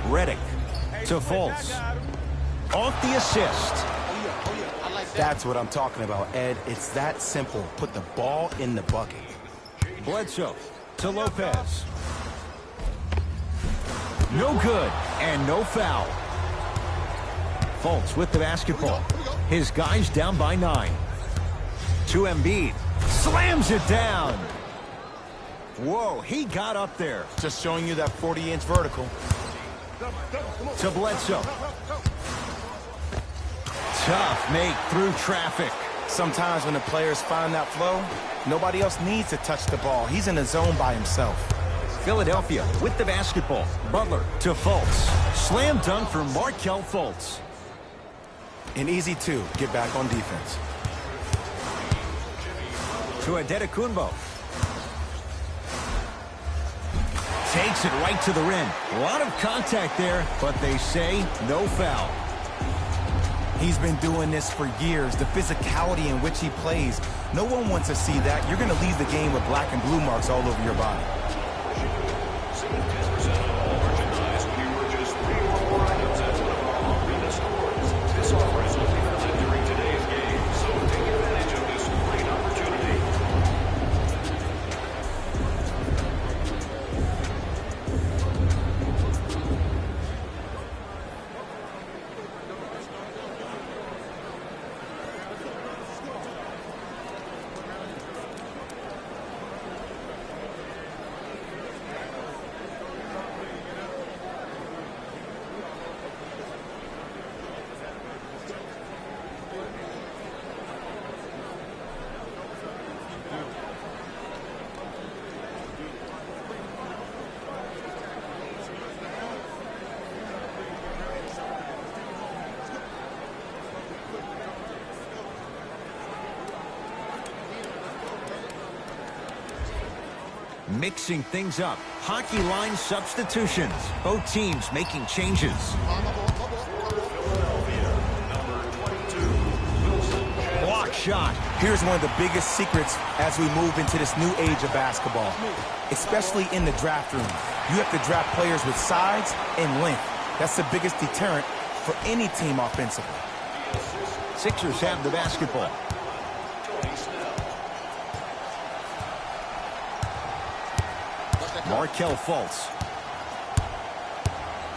S1: Redick to Fultz. Off the assist.
S2: That's what I'm talking about, Ed. It's that simple. Put the ball in the bucket.
S1: Bledsoe to Lopez. No good and no foul. Fultz with the basketball. His guys down by 9. To Embiid. Slams it down. Whoa, he got up there.
S2: Just showing you that 40-inch vertical.
S1: To Bledsoe. Tough make through traffic.
S2: Sometimes when the players find that flow, nobody else needs to touch the ball. He's in the zone by himself.
S1: Philadelphia with the basketball. Butler to Fultz. Slam dunk for Markelle Fultz.
S2: An easy 2. Get back on defense.
S1: To Adetokunbo. Takes it right to the rim. A lot of contact there, but they say no foul.
S2: He's been doing this for years. The physicality in which he plays. No one wants to see that. You're going to leave the game with black and blue marks all over your body.
S5: Save 10% on all merchandise when you purchase 3 or more items at one of our arena stores. This offer is only valid during today's game, so take advantage of this great opportunity.
S1: Mixing things up. Hockey line substitutions. Both teams making changes. Block shot.
S2: Here's one of the biggest secrets as we move into this new age of basketball, especially in the draft room. You have to draft players with size and length. That's the biggest deterrent for any team offensively.
S1: Sixers have the basketball. Markelle Fultz.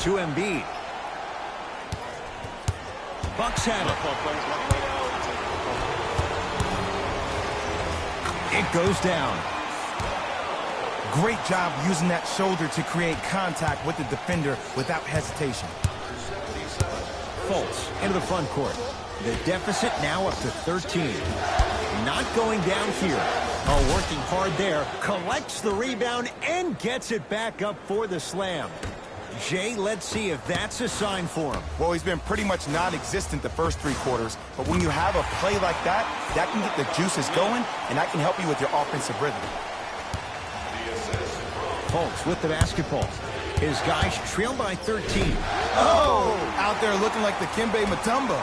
S1: To Embiid. Bucks have it. It goes down.
S2: Great job using that shoulder to create contact with the defender without hesitation.
S1: Fultz into the front court. The deficit now up to 13. Not going down here. Oh, working hard there. Collects the rebound and gets it back up for the slam. Jay, let's see if that's a sign for him.
S2: Well, he's been pretty much non-existent the first 3 quarters, but when you have a play like that, that can get the juices going, and that can help you with your offensive rhythm.
S1: Fultz with the basketball. His guys trail by 13.
S2: Oh! Out there looking like the Kimbe Mutombo.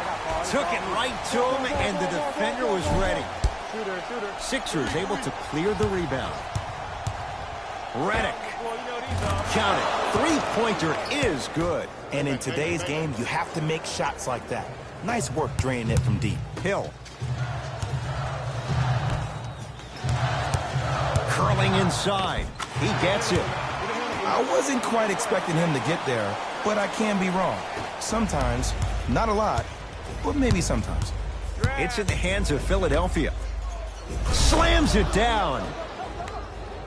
S1: Took it right to him, and the defender was ready. Sixers able to clear the rebound. Redick. Count it. Three-pointer is good.
S2: And in today's game, you have to make shots like that. Nice work draining it from deep.
S1: Hill. Curling inside. He gets it.
S2: I wasn't quite expecting him to get there, but I can be wrong. Sometimes, not a lot, but maybe sometimes.
S1: It's in the hands of Philadelphia. Slams it down.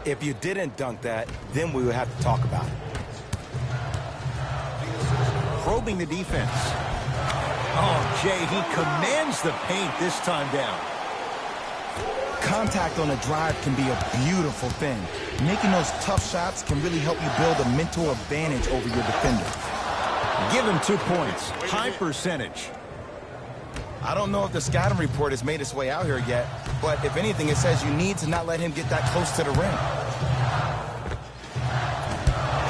S2: If you didn't dunk that, then we would have to talk about it.
S1: Probing the defense. Oh, Jay, he commands the paint this time down.
S2: Contact on a drive can be a beautiful thing. Making those tough shots can really help you build a mental advantage over your defender.
S1: Give him 2 points. High percentage.
S2: I don't know if the scouting report has made its way out here yet, but if anything, it says you need to not let him get that close to the rim.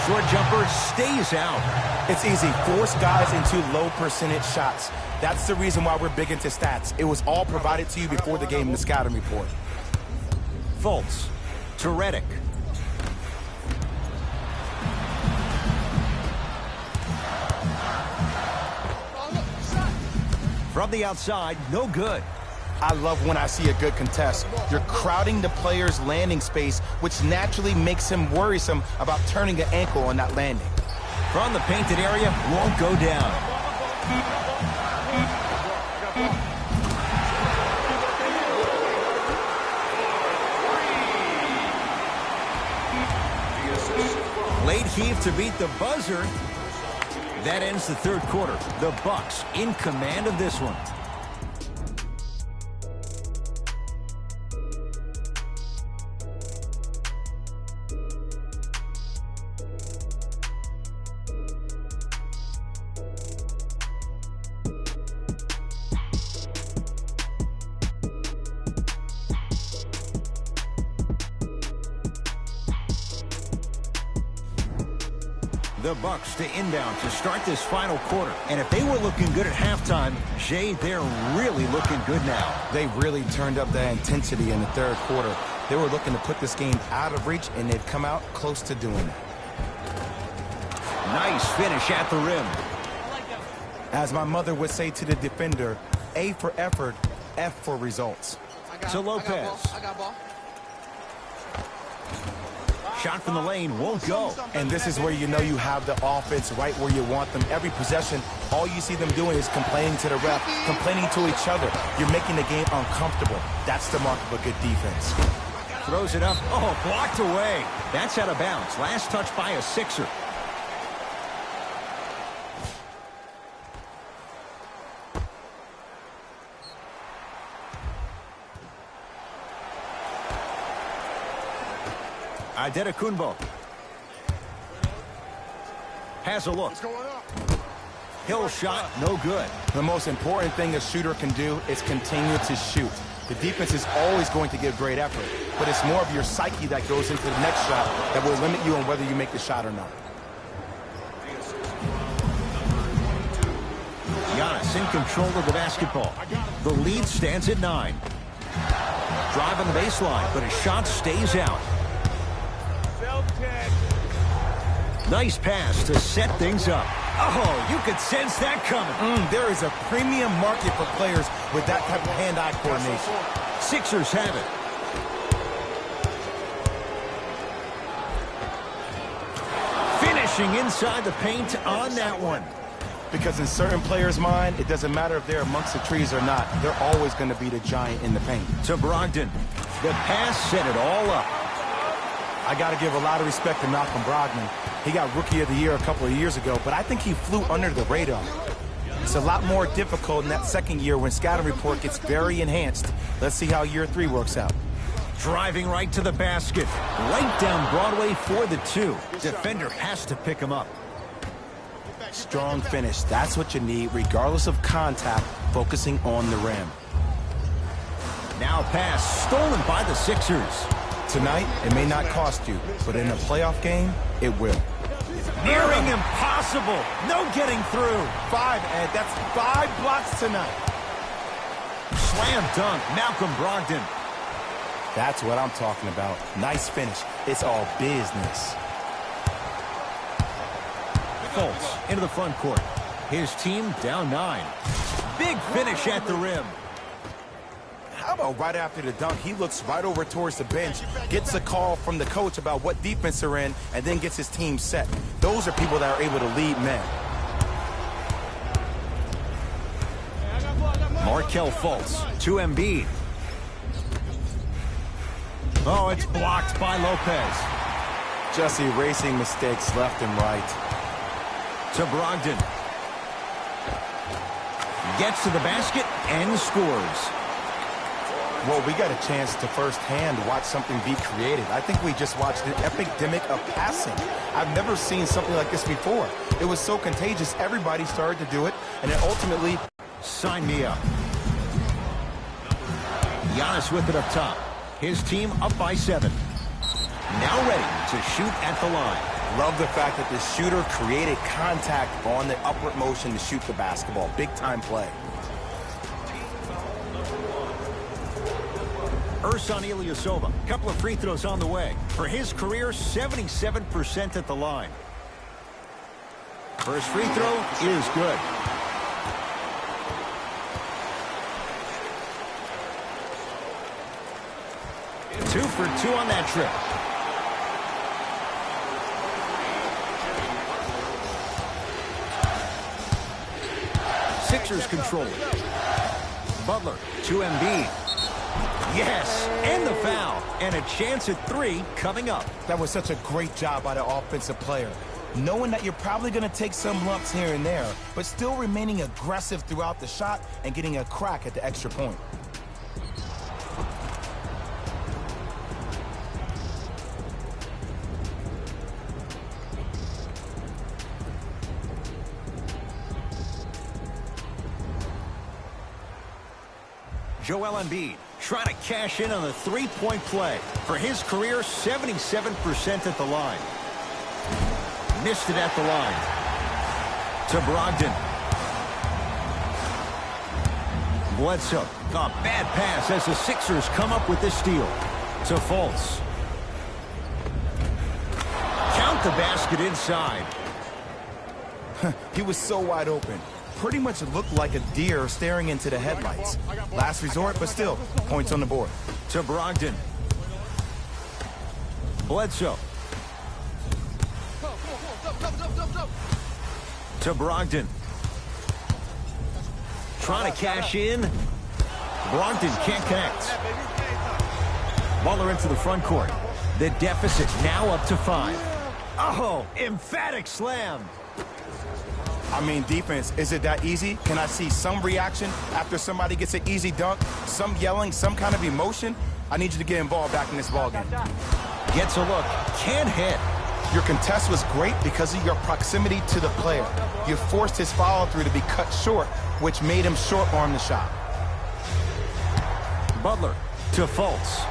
S1: Short jumper stays out.
S2: It's easy. Force guys into low percentage shots. That's the reason why we're big into stats. It was all provided to you before the game in the scouting report.
S1: Fultz to Redick. From the outside, no good.
S2: I love when I see a good contest. You're crowding the player's landing space, which naturally makes him worrisome about turning an ankle on that landing.
S1: From the painted area, won't go down. Late heave to beat the buzzer. That ends the third quarter. The Bucks in command of this one. The Bucks to inbound to start this final quarter. And if they were looking good at halftime, Jay, they're really looking good now.
S2: They really turned up that intensity in the third quarter. They were looking to put this game out of reach, and they've come out close to doing it.
S1: Nice finish at the rim.
S2: As my mother would say to the defender, A for effort, F for results.
S1: To Lopez.
S6: I got ball.
S1: Shot from the lane won't go.
S2: And this is where you know you have the offense right where you want them. Every possession, all you see them doing is complaining to the ref, complaining to each other. You're making the game uncomfortable. That's the mark of a good defense.
S1: Throws it up. Oh, blocked away. That's out of bounds. Last touch by a Sixer. Adetokunbo has a look. Hill shot, no good.
S2: The most important thing a shooter can do is continue to shoot. The defense is always going to give great effort, but it's more of your psyche that goes into the next shot that will limit you on whether you make the shot or not.
S1: Giannis in control of the basketball. The lead stands at 9. Drive on the baseline, but his shot stays out. Nice pass to set things up. Oh, you could sense that coming.
S2: There is a premium market for players with that type of hand-eye coordination.
S1: Sixers have it. Finishing inside the paint on that one.
S2: Because in certain players' mind, it doesn't matter if they're amongst the trees or not. They're always going to be the giant in the paint.
S1: To Brogdon. The pass set it all up.
S2: I got to give a lot of respect to Malcolm Brogdon. He got Rookie of the Year a couple of years ago, but I think he flew under the radar. It's a lot more difficult in that second year when scouting report gets very enhanced. Let's see how year 3 works out.
S1: Driving right to the basket. Right down Broadway for the 2. Defender has to pick him up.
S2: Strong finish. That's what you need, regardless of contact, focusing on the rim.
S1: Now pass stolen by the Sixers.
S2: Tonight, it may not cost you, but in a playoff game, it will.
S1: Nearing impossible. No getting through.
S2: 5, Ed. That's 5 blocks tonight.
S1: Slam dunk. Malcolm Brogdon.
S2: That's what I'm talking about. Nice finish. It's all business.
S1: Fultz into the front court. His team down 9. Big finish at the rim.
S2: How about right after the dunk, he looks right over towards the bench, gets a call from the coach about what defense they're in, and then gets his team set. Those are people that are able to lead men.
S1: Markelle Fultz to Embiid. Oh, it's blocked by Lopez.
S2: Just erasing mistakes left and right.
S1: To Brogdon. Gets to the basket and scores.
S2: Well, we got a chance to firsthand watch something be created. I think we just watched an epidemic of passing. I've never seen something like this before. It was so contagious, everybody started to do it, and then ultimately...
S1: Sign me up. Giannis with it up top. His team up by 7. Now ready to shoot at the line.
S2: Love the fact that the shooter created contact on the upward motion to shoot the basketball. Big-time play.
S1: Ersan Ilyasova, a couple of free throws on the way. For his career, 77% at the line. First free throw is good. Two for 2 on that trip. Sixers control it. Butler to Embiid. Yes, and the foul. And a chance at 3 coming up.
S2: That was such a great job by the offensive player. Knowing that you're probably going to take some lumps here and there, but still remaining aggressive throughout the shot and getting a crack at the extra point.
S1: Joel Embiid trying to cash in on the three-point play. For his career, 77% at the line. Missed it at the line. To Brogdon. Bledsoe. A bad pass as the Sixers come up with this steal. To Fultz. Count the basket inside.
S2: He was so wide open. Pretty much looked like a deer staring into the headlights. Last resort, but still, points on the board.
S1: To Brogdon. Bledsoe. To Brogdon. Trying to cash in. Brogdon can't connect. Butler into the front court. The deficit now up to 5. Oh, emphatic slam.
S2: I mean, defense, is it that easy? Can I see some reaction after somebody gets an easy dunk? Some yelling, some kind of emotion? I need you to get involved back in this ballgame.
S1: Gets a look. Can't hit.
S2: Your contest was great because of your proximity to the player. You forced his follow-through to be cut short, which made him short-arm the shot.
S1: Butler to Fultz.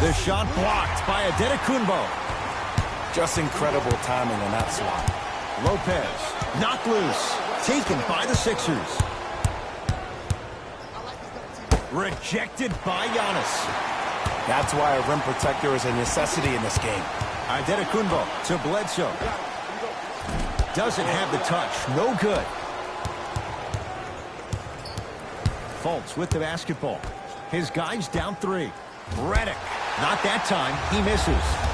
S1: The shot blocked by Adetokunbo.
S2: Just incredible timing on that swat.
S1: Lopez knocked loose. Taken by the Sixers. Rejected by Giannis.
S2: That's why a rim protector is a necessity in this game.
S1: Adetokunbo to Bledsoe. Doesn't have the touch. No good. Fultz with the basketball. His guys down 3. Redick. Not that time. He misses.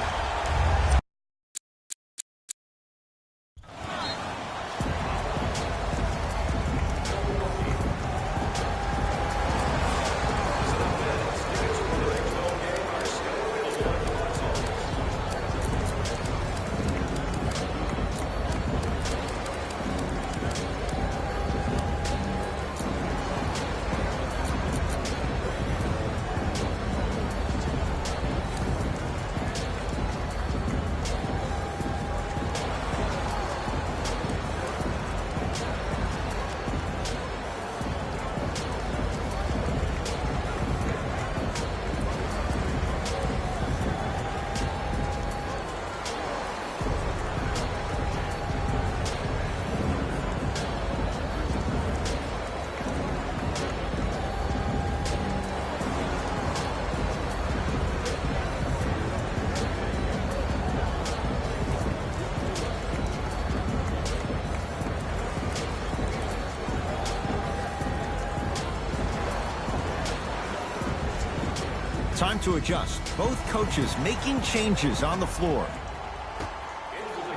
S1: Time to adjust. Both coaches making changes on the floor.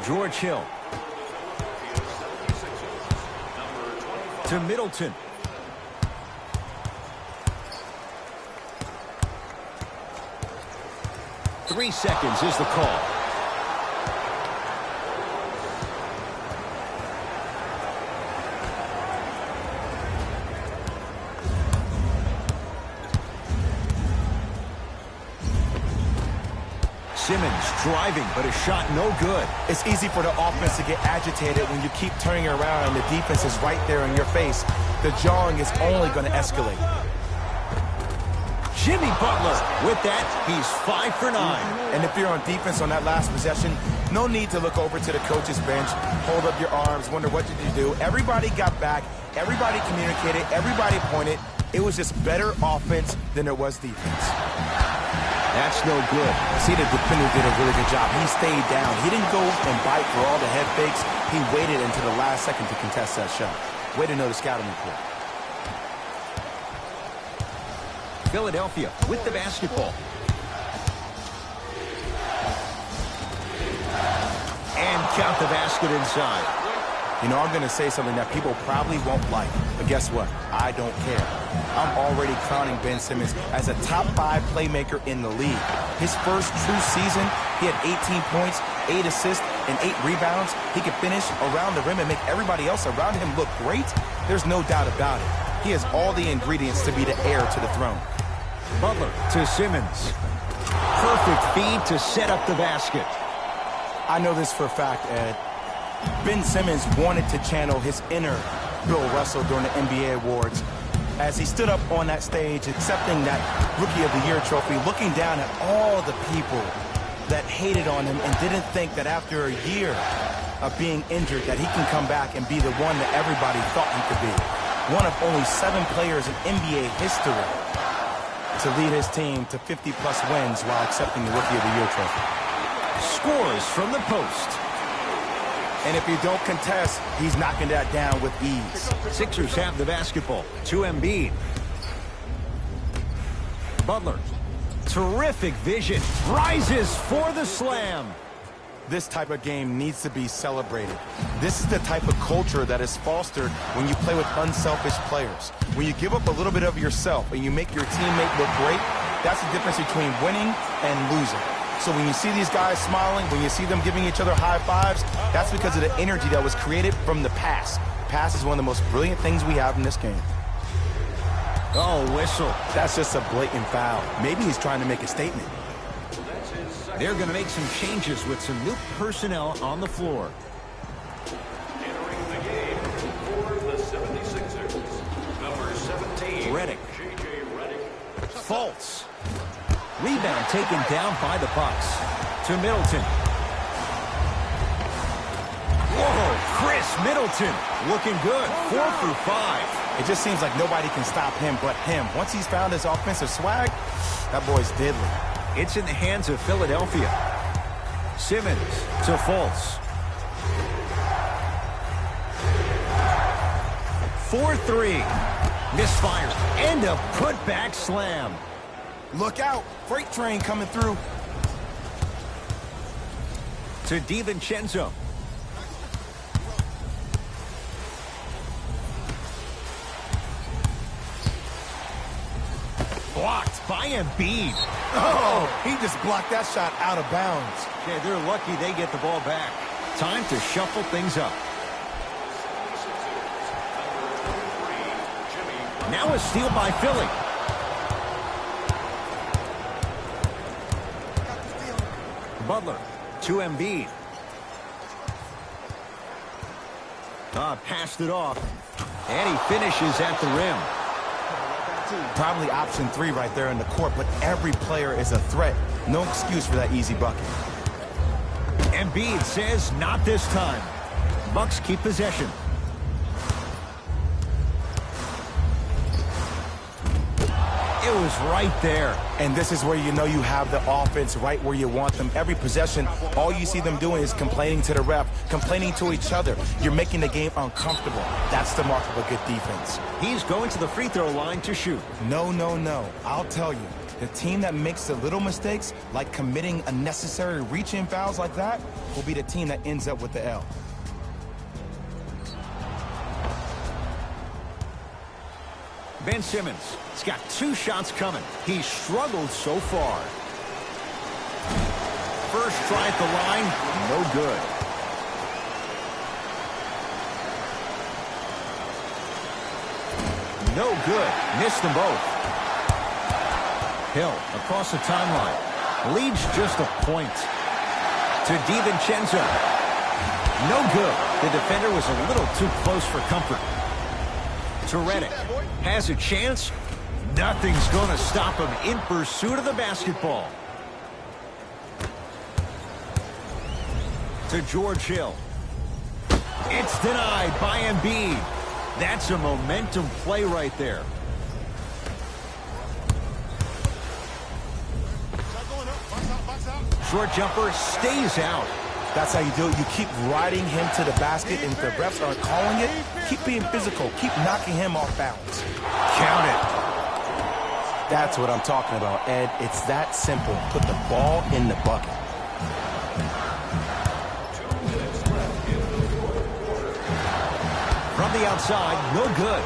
S1: George Hill. To Middleton. Three seconds is the call. Simmons driving, but a shot no good.
S2: It's easy for the offense to get agitated when you keep turning around and the defense is right there in your face. The jawing is only going to escalate.
S1: Jimmy Butler. With that, he's 5 for 9.
S2: And if you're on defense on that last possession, no need to look over to the coach's bench, hold up your arms, wonder what did you do. Everybody got back. Everybody communicated. Everybody pointed. It was just better offense than there was defense.
S1: That's no good.
S2: See, the defender did a really good job. He stayed down. He didn't go and bite for all the head fakes. He waited until the last second to contest that shot. Way to know the scouting report.
S1: Philadelphia with the basketball. And count the basket inside.
S2: You know, I'm going to say something that people probably won't like, but guess what? I don't care. I'm already crowning Ben Simmons as a top 5 playmaker in the league. His first true season, he had 18 points, 8 assists, and 8 rebounds. He could finish around the rim and make everybody else around him look great. There's no doubt about it. He has all the ingredients to be the heir to the throne.
S1: Butler to Simmons. Perfect feed to set up the basket.
S2: I know this for a fact, Ed. Ben Simmons wanted to channel his inner Bill Russell during the NBA awards. as he stood up on that stage, accepting that Rookie of the Year trophy, looking down at all the people that hated on him and didn't think that after a year of being injured that he can come back and be the one that everybody thought he could be. One of only 7 players in NBA history to lead his team to 50-plus wins while accepting the Rookie of the Year trophy.
S1: Scores from the post.
S2: And if you don't contest, he's knocking that down with ease.
S1: Sixers have the basketball. To Embiid. Butler. Terrific vision. Rises for the slam.
S2: This type of game needs to be celebrated. This is the type of culture that is fostered when you play with unselfish players. When you give up a little bit of yourself and you make your teammate look great, that's the difference between winning and losing. So when you see these guys smiling, when you see them giving each other high fives, that's because of the energy that was created from the pass. Pass is one of the most brilliant things we have in this game.
S1: Oh, whistle.
S2: That's just a blatant foul. Maybe he's trying to make a statement.
S1: They're going to make some changes with some new personnel on the floor.
S5: Entering the game for the 76ers, number 17,
S1: Redick.
S5: J.J. Redick.
S1: Fultz. Rebound taken down by the Bucks. To Middleton. Whoa, Chris Middleton looking good. 4 for 5.
S2: It just seems like nobody can stop him but him. Once he's found his offensive swag, that boy's deadly.
S1: It's in the hands of Philadelphia. Simmons to Fultz. 4-3. Misfires. And a putback slam.
S2: Look out! Freight train coming through.
S1: To DiVincenzo. Blocked by Embiid.
S2: Oh, he just blocked that shot out of bounds.
S1: Okay, they're lucky they get the ball back. Time to shuffle things up. Now a steal by Philly. Butler to Embiid. Passed it off. And he finishes at the rim.
S2: Probably option 3 right there in the court, but every player is a threat. No excuse for that easy bucket.
S1: Embiid says not this time. Bucks keep possession. It was right there.
S2: And this is where you know you have the offense right where you want them. Every possession, all you see them doing is complaining to the ref, complaining to each other. You're making the game uncomfortable. That's the mark of a good defense.
S1: He's going to the free throw line to shoot.
S2: No, no, no. I'll tell you, the team that makes the little mistakes, like committing unnecessary reach-in fouls like that, will be the team that ends up with the L.
S1: Ben Simmons has got 2 shots coming. He's struggled so far. First try at the line, no good. No good. Missed them both. Hill across the timeline. Leads just a point. To DiVincenzo. No good. The defender was a little too close for comfort. To Redick. Has a chance. Nothing's going to stop him in pursuit of the basketball. To George Hill. It's denied by Embiid. That's a momentum play right there. Short jumper stays out.
S2: That's how you do it. You keep riding him to the basket, and if the refs aren't calling it, keep being physical. Keep knocking him off balance.
S1: Count it.
S2: That's what I'm talking about, Ed. It's that simple. Put the ball in the bucket.
S1: From the outside, no good.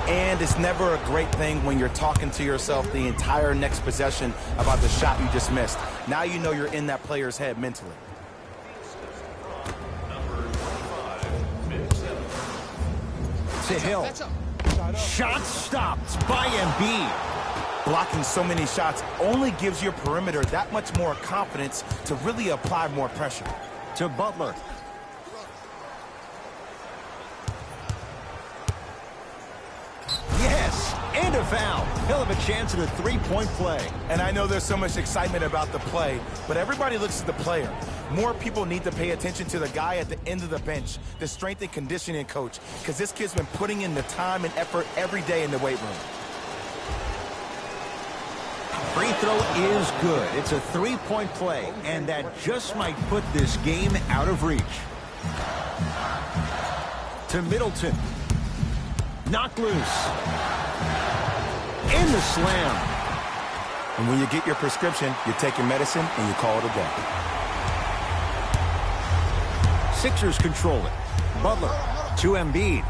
S2: And it's never a great thing when you're talking to yourself the entire next possession about the shot you just missed. Now you know you're in that player's head mentally.
S1: To Hill. Shot stopped by Embiid.
S2: Blocking so many shots only gives your perimeter that much more confidence to really apply more pressure.
S1: To Butler. Yes, foul. He'll have a chance at a three-point play.
S2: And I know there's so much excitement about the play, but everybody looks at the player. More people need to pay attention to the guy at the end of the bench, the strength and conditioning coach, because this kid's been putting in the time and effort every day in the weight room.
S1: Free throw is good. It's a three-point play, and that just might put this game out of reach. To Middleton. Knocked loose. In the slam.
S2: And when you get your prescription, you take your medicine and you call it a day.
S1: Sixers control it. Butler to Embiid.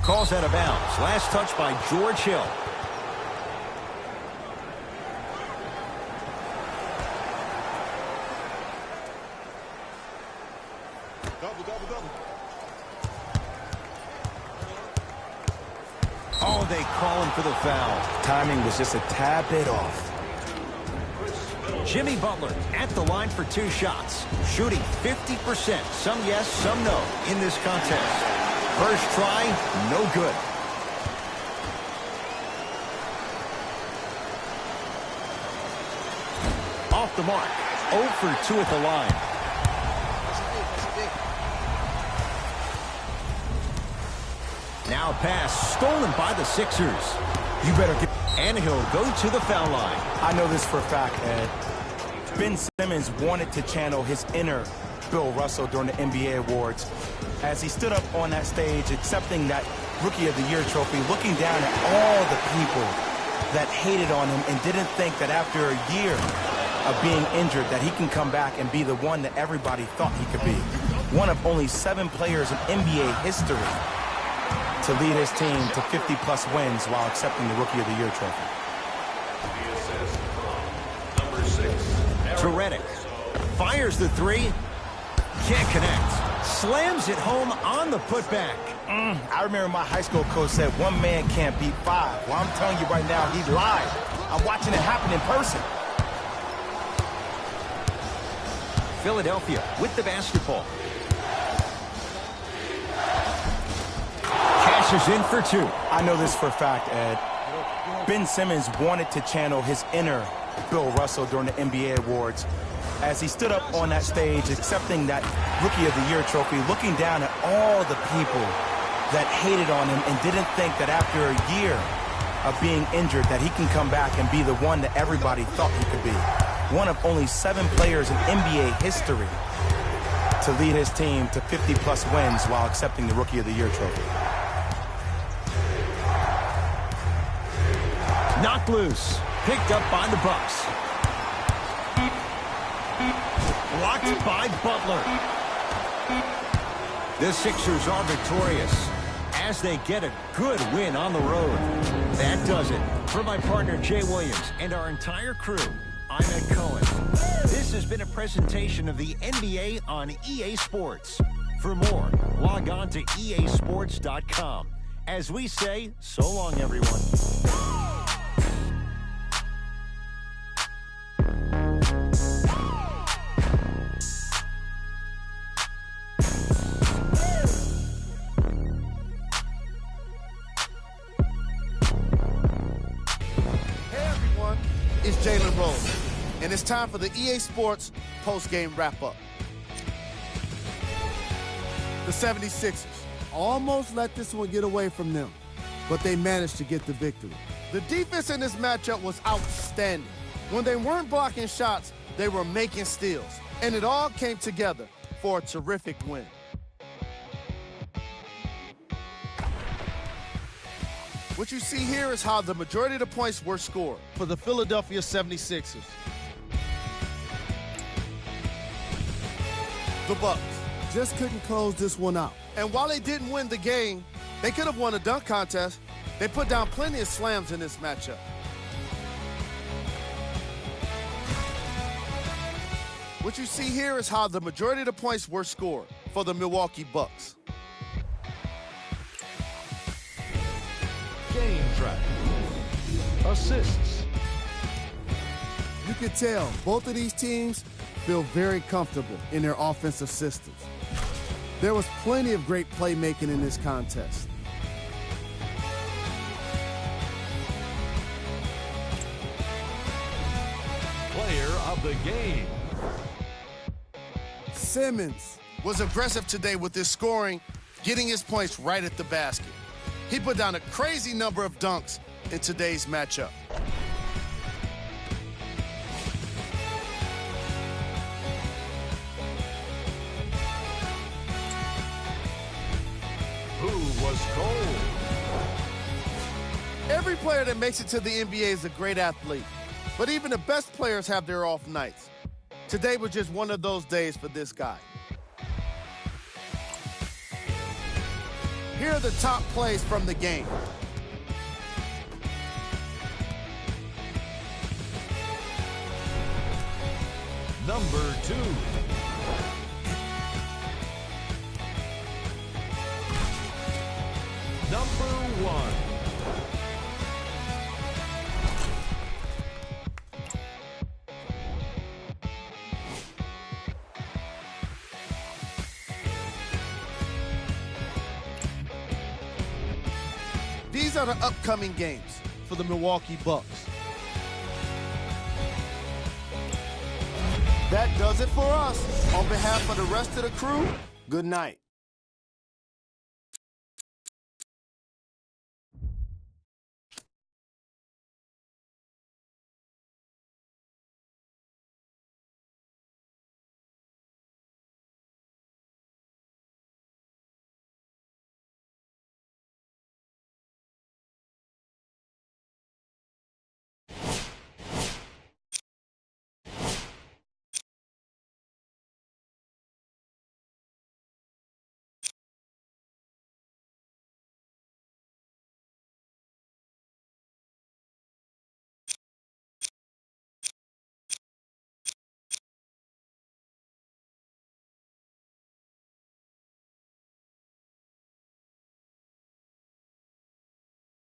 S1: Calls out of bounds. Last touch by George Hill. Oh, they call him for the foul.
S2: Timing was just a tad bit off.
S1: Jimmy Butler at the line for 2 shots. Shooting 50%. Some yes, some no in this contest. First try, no good. Off the mark. 0 for 2 at the line. Now pass stolen by the Sixers.
S2: You better get...
S1: And he'll go to the foul line.
S2: I know this for a fact, Ed. Ben Simmons wanted to channel his inner Bill Russell during the NBA awards as he stood up on that stage accepting that Rookie of the Year trophy, looking down at all the people that hated on him and didn't think that after a year of being injured that he can come back and be the one that everybody thought he could be. One of only 7 players in NBA history to lead his team to 50-plus wins while accepting the Rookie of the Year trophy.
S1: To Redick. Fires the 3. Can't connect. Slams it home on the putback.
S2: I remember my high school coach said 1 man can't beat 5. Well, I'm telling you right now, he lied. I'm watching it happen in person.
S1: Philadelphia with the basketball. Cashes in for 2.
S2: I know this for a fact, Ed. Ben Simmons wanted to channel his inner Bill Russell during the NBA awards as he stood up on that stage accepting that Rookie of the Year trophy, looking down at all the people that hated on him and didn't think that after a year of being injured that he can come back and be the one that everybody thought he could be. One of only 7 players in NBA history to lead his team to 50-plus wins while accepting the Rookie of the Year trophy.
S1: Knocked loose. Picked up by the Bucks. Blocked by Butler. The Sixers are victorious as they get a good win on the road. That does it. For my partner Jay Williams and our entire crew, I'm Ed Cohen. This has been a presentation of the NBA on EA Sports. For more, log on to easports.com. As we say, so long, everyone.
S4: It's Jalen Rose, and it's time for the EA Sports post-game wrap-up. The 76ers almost let this one get away from them, but they managed to get the victory. The defense in this matchup was outstanding. When they weren't blocking shots, they were making steals, and it all came together for a terrific win. What you see here is how the majority of the points were scored for the Philadelphia 76ers. The Bucks just couldn't close this one out. And while they didn't win the game, they could have won a dunk contest. They put down plenty of slams in this matchup. What you see here is how the majority of the points were scored for the Milwaukee Bucks.
S3: Game track. Assists.
S4: You can tell both of these teams feel very comfortable in their offensive systems. There was plenty of great playmaking in this contest.
S3: player of the game.
S4: Simmons was aggressive today with his scoring, getting his points right at the basket. He put down a crazy number of dunks in today's matchup.
S3: Who was cold?
S4: Every player that makes it to the NBA is a great athlete, but even the best players have their off nights. Today was just one of those days for this guy. Here are the top plays from the game.
S3: Number 2. Number 1.
S4: These are the upcoming games for the Milwaukee Bucks. That does it for us. On behalf of the rest of the crew, good night.